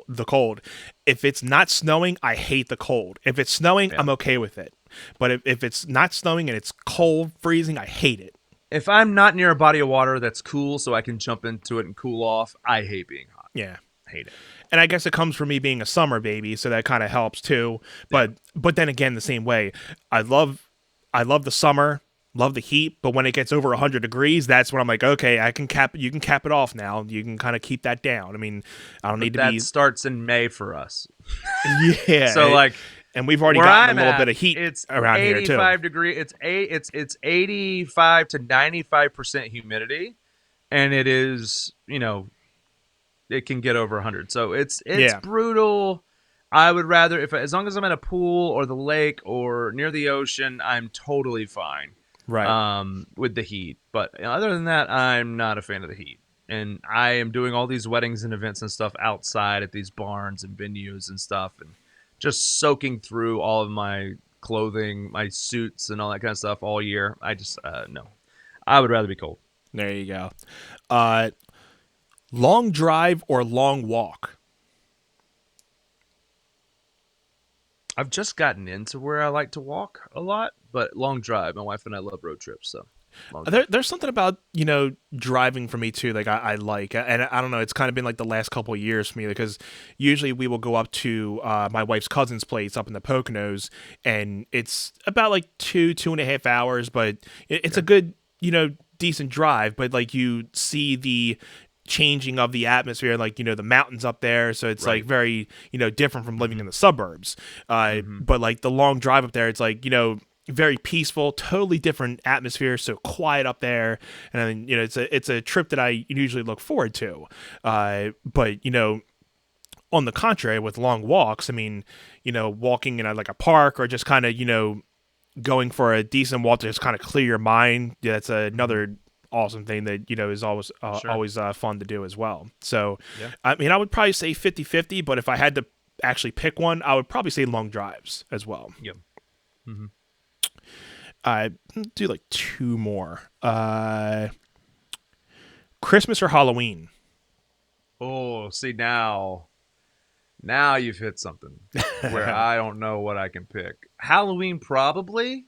the cold. If it's not snowing, I hate the cold. If it's snowing, I'm okay with it. But if it's not snowing and it's cold, freezing, I hate it. If I'm not near a body of water that's cool so I can jump into it and cool off, I hate being hot. Yeah. Hate it. And I guess it comes from me being a summer baby, so that kind of helps too. But then again, the same way, I love the summer, love the heat, but when it gets over 100 degrees, that's when I'm like, okay, you can cap it off now. You can kind of keep that down. I mean, I don't need to be... That starts in May for us. Yeah. So and we've already gotten a little bit of heat around here too. 85 degrees. It's 85 to 95% humidity, and it is, it can get over 100. So it's brutal. I would rather, as long as I'm at a pool or the lake or near the ocean, I'm totally fine. Right. With the heat. But other than that, I'm not a fan of the heat. And I am doing all these weddings and events and stuff outside at these barns and venues and stuff, and just soaking through all of my clothing, my suits, and all that kind of stuff all year. I just, no. I would rather be cold. There you go. Long drive or long walk? I've just gotten into where I like to walk a lot, but long drive. My wife and I love road trips, so. long drive. There's something about, driving for me too. Like I like, and I don't know, it's kind of been like the last couple of years for me, because usually we will go up to my wife's cousin's place up in the Poconos, and it's about like 2.5 hours, but it's a good, decent drive. But like you see the changing of the atmosphere, like, the mountains up there. So it's like very, different from living in the suburbs. But like the long drive up there, it's like, very peaceful, totally different atmosphere, so quiet up there, and it's a trip that I usually look forward to. But on the contrary, with long walks, I mean, walking in like a park, or just kind of going for a decent walk to just kind of clear your mind. Yeah, that's another awesome thing that is always fun to do as well. So I mean, I would probably say 50-50, but if I had to actually pick one, I would probably say long drives as well. Yep. Mm-hmm. I do like two more. Christmas or Halloween? Oh, see, now you've hit something where I don't know what I can pick. Halloween, probably.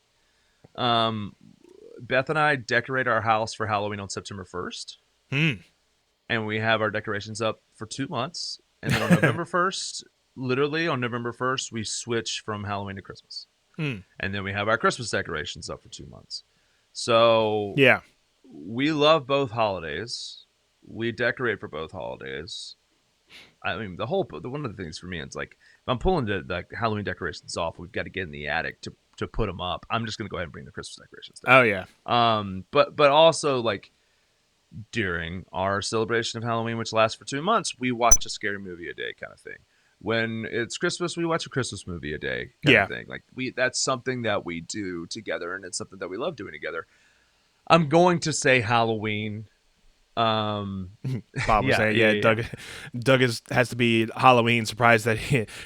Beth and I decorate our house for Halloween on September 1st. And we have our decorations up for 2 months. And then on November 1st, literally on November 1st, we switch from Halloween to Christmas. And then we have our Christmas decorations up for 2 months. So yeah, we love both holidays. We decorate for both holidays. I mean, one of the things for me, it's like, if I'm pulling the Halloween decorations off, we've got to get in the attic to put them up. I'm just going to go ahead and bring the Christmas decorations down. Oh yeah. But also, like, during our celebration of Halloween, which lasts for 2 months, we watch a scary movie a day kind of thing. When it's Christmas, we watch a Christmas movie a day kind of thing. Like, that's something that we do together, and it's something that we love doing together. I'm going to say Halloween. Bob was saying, Doug has to be Halloween. Surprised that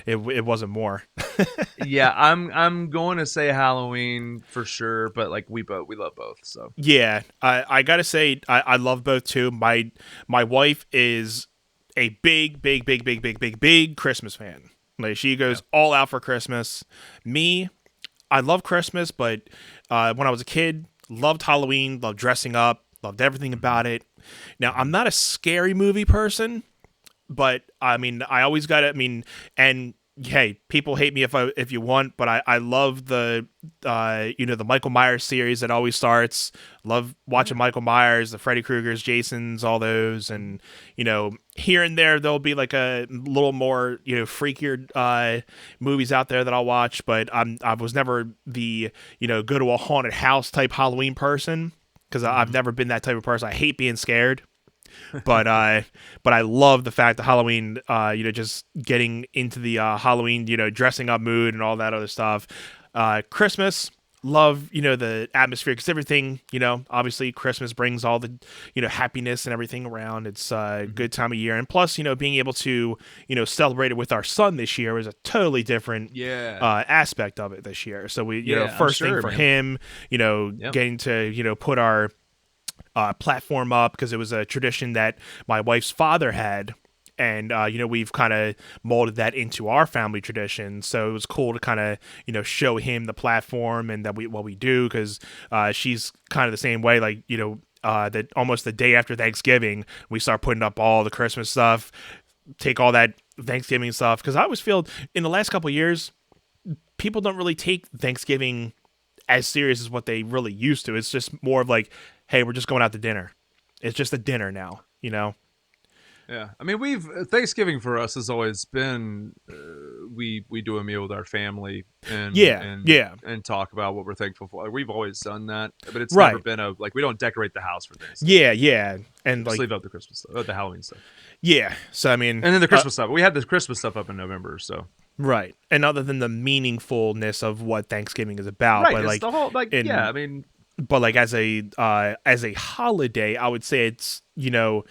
it wasn't more. Yeah, I'm going to say Halloween for sure, but like we love both. So yeah, I gotta say I love both too. My wife is a big Christmas fan. Like, she goes all out for Christmas. Me, I love Christmas, but when I was a kid, loved Halloween, loved dressing up, loved everything about it. Now, I'm not a scary movie person, but I mean, I always got to, and hey, people hate me if you want, but I love the the Michael Myers series that always starts. Love watching Michael Myers, the Freddy Kruegers, Jasons, all those, and here and there'll be like a little more freakier movies out there that I'll watch, but I was never the go to a haunted house type Halloween person, because I've never been that type of person. I hate being scared. But I love the fact that Halloween, just getting into the Halloween, dressing up mood and all that other stuff. Christmas, love, the atmosphere, because everything, obviously Christmas brings all the, happiness and everything around. It's a good time of year. And plus, being able to, celebrate it with our son this year was a totally different aspect of it this year. So we, first thing for him, getting to, put our platform up, because it was a tradition that my wife's father had, and we've kind of molded that into our family tradition. So it was cool to kind of show him the platform and that what we do, because she's kind of the same way. Like that almost the day after Thanksgiving, we start putting up all the Christmas stuff, take all that Thanksgiving stuff, because I always feel in the last couple of years, people don't really take Thanksgiving as serious as what they really used to. It's just more of like, hey, we're just going out to dinner. It's just a dinner now, Yeah, I mean, Thanksgiving for us has always been we do a meal with our family and talk about what we're thankful for. Like, we've always done that, but it's never been we don't decorate the house for Thanksgiving. Yeah, and just leave out the Christmas stuff, the Halloween stuff. Yeah, so I mean, and then the Christmas stuff. We had the Christmas stuff up in November, so. Right, and other than the meaningfulness of what Thanksgiving is about, right? But it's the whole I mean, but like as a holiday, I would say it's the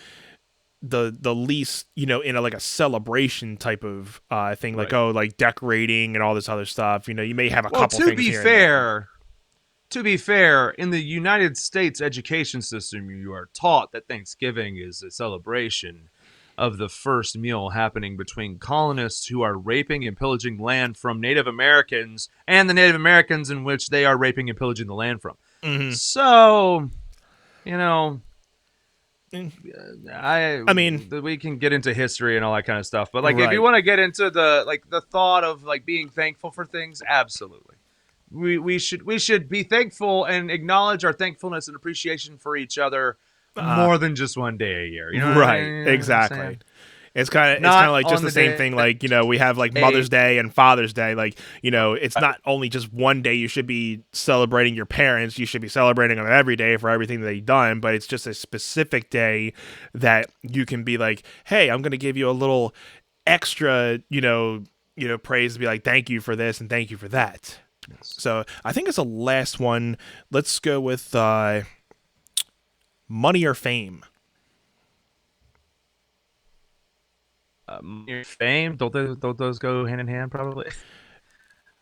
least in a celebration type of thing, like like decorating and all this other stuff. You may have a couple things here. To be fair, in the United States education system, you are taught that Thanksgiving is a celebration of the first meal happening between colonists who are raping and pillaging land from Native Americans and the Native Americans in which they are raping and pillaging the land from. Mm-hmm. So you know, Mm. I I mean, we can get into history and all that kind of stuff, but like if you right. want to get into the thought of like being thankful for things, absolutely. We should be thankful and acknowledge our thankfulness and appreciation for each other Uh, more than just one day a year. You know what I mean? right. You know what I'm Exactly. saying? It's kind of Not like just on the the same thing. day. Like, we have like Mother's Day and Father's Day. Like, it's not only just one day you should be celebrating your parents. You should be celebrating them every day for everything they've done. But it's just a specific day that you can be like, hey, I'm going to give you a little extra, praise to be like, thank you for this and thank you for that. Yes. So I think it's the last one. Let's go with money or fame. Your fame, don't those go hand in hand? Probably.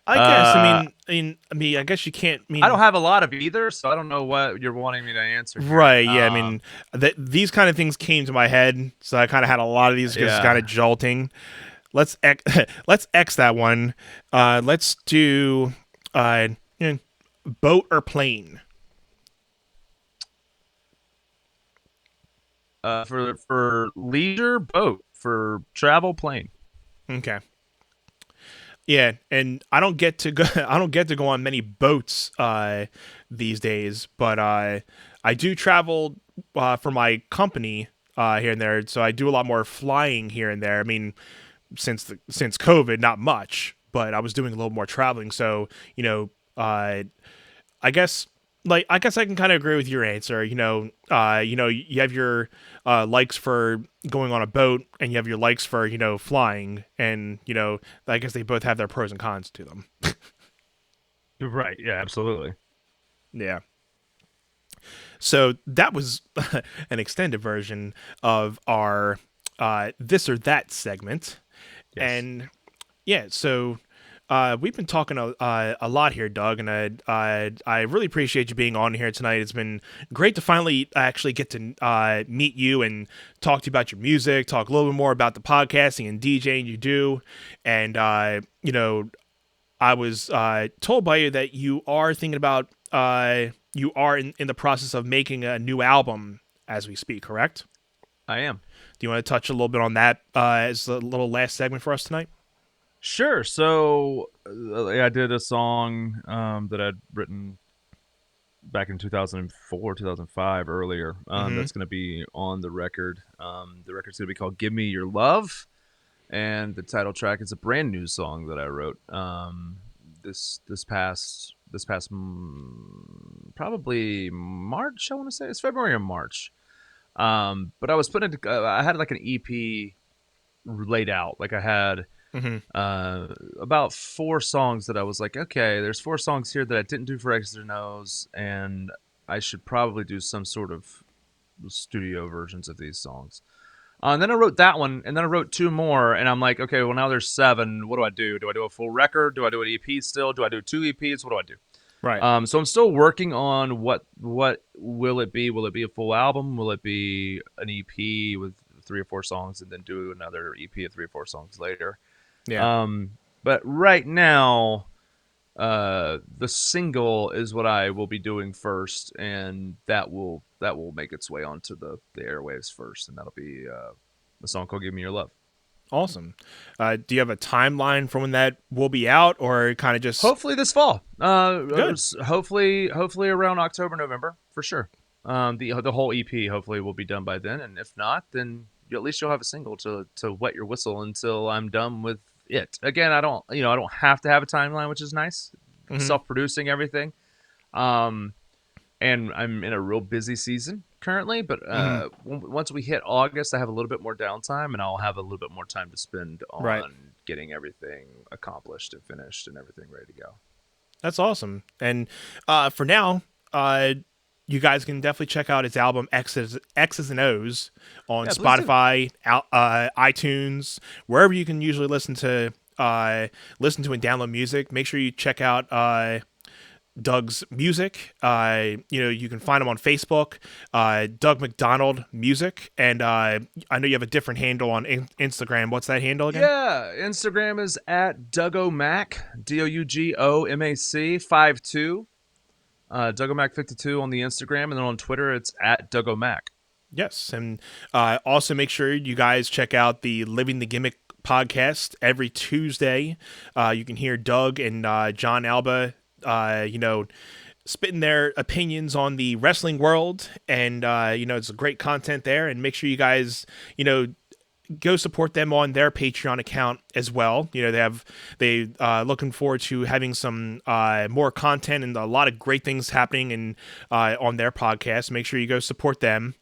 I guess. Uh, I guess you can't. I don't have a lot of either, so I don't know what you're wanting me to answer here. Right. Yeah. These kind of things came to my head, so I kind of had a lot of these because it's kind Yeah. of jolting. Let's X that one. Let's do boat or plane. For leisure, boat. For travel, plane. Okay. Yeah, and I don't get to go. I don't get to go on many boats these days, but I do travel for my company here and there. So I do a lot more flying here and there. I mean, since COVID, not much, but I was doing a little more traveling. So I guess I guess I can kind of agree with your answer. You have your likes for going on a boat, and you have your likes for flying, and I guess they both have their pros and cons to them. Right. Yeah. Absolutely. Yeah. So that was an extended version of our this or that segment, Yes. and yeah, so we've been talking a lot here, Doug, and I really appreciate you being on here tonight. It's been great to finally actually get to meet you and talk to you about your music, talk a little bit more about the podcasting and DJing you do. And, I was told by you that you are thinking about, you are in the process of making a new album as we speak, correct? I am. Do you want to touch a little bit on that as a little last segment for us tonight? Sure. So I did a song that I'd written back in 2004, 2005, earlier. Mm-hmm. That's going to be on the record. The record's going to be called "Give Me Your Love," and the title track is a brand new song that I wrote probably March. I want to say it's February or March. But I was putting I had like an EP laid out. Like I had Mm-hmm. about 4 songs that I was like, okay, there's 4 songs here that I didn't do for X's or No's, and I should probably do some sort of studio versions of these songs. And then I wrote that one, and then I wrote 2 more, and I'm like, okay, well now there's 7. What do I do? Do I do a full record? Do I do an EP still? Do I do 2 EPs? What do I do? Right. So I'm still working on what will it be? Will it be a full album? Will it be an EP with 3 or 4 songs, and then do another EP of 3 or 4 songs later? Yeah. But right now, the single is what I will be doing first, and that will make its way onto the airwaves first, and that'll be a song called "Give Me Your Love." Awesome. Do you have a timeline for when that will be out, or kind of just Hopefully this fall. Good. Hopefully around October, November for sure. The whole EP hopefully will be done by then, and if not, then at least you'll have a single to wet your whistle until I'm done with it. Again, I don't have to have a timeline, which is nice. Mhm. Self-producing everything, and I'm in a real busy season currently. But Mhm. once we hit August, I have a little bit more downtime, and I'll have a little bit more time to spend Right. on getting everything accomplished and finished and everything ready to go. That's awesome. And for now, you guys can definitely check out his album X's and O's on Yeah, please do. Spotify, iTunes, wherever you can usually listen to and download music. Make sure you check out Doug's music. You can find him on Facebook, Doug McDonald Music, and I know you have a different handle on Instagram. What's that handle again? Yeah, Instagram is at DougOMac, DougoMac 52. DougO'Mac52 on the Instagram, and then on Twitter it's at DougO'Mac. Yes, and also make sure you guys check out the Living the Gimmick podcast every Tuesday. You can hear Doug and John Alba, spitting their opinions on the wrestling world, and it's a great content there. And make sure you guys, go support them on their Patreon account as well. They looking forward to having some more content and a lot of great things happening and on their podcast. Make sure you go support them.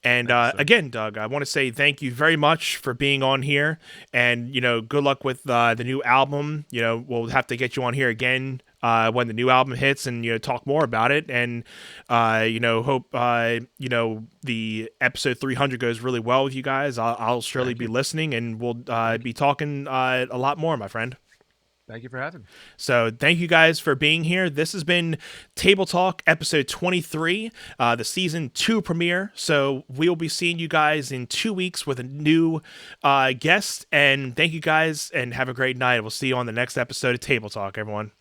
And again, Doug, I want to say thank you very much for being on here, and good luck with the new album. We'll have to get you on here again when the new album hits, and talk more about it. And hope the episode 300 goes really well with you guys. I'll surely be listening, and we'll be talking a lot more, my friend. Thank you for having me. So thank you guys for being here. This has been Table Talk episode 23, the season 2 premiere. So we'll be seeing you guys in 2 weeks with a new guest. And thank you guys, and have a great night. We'll see you on the next episode of Table Talk, everyone.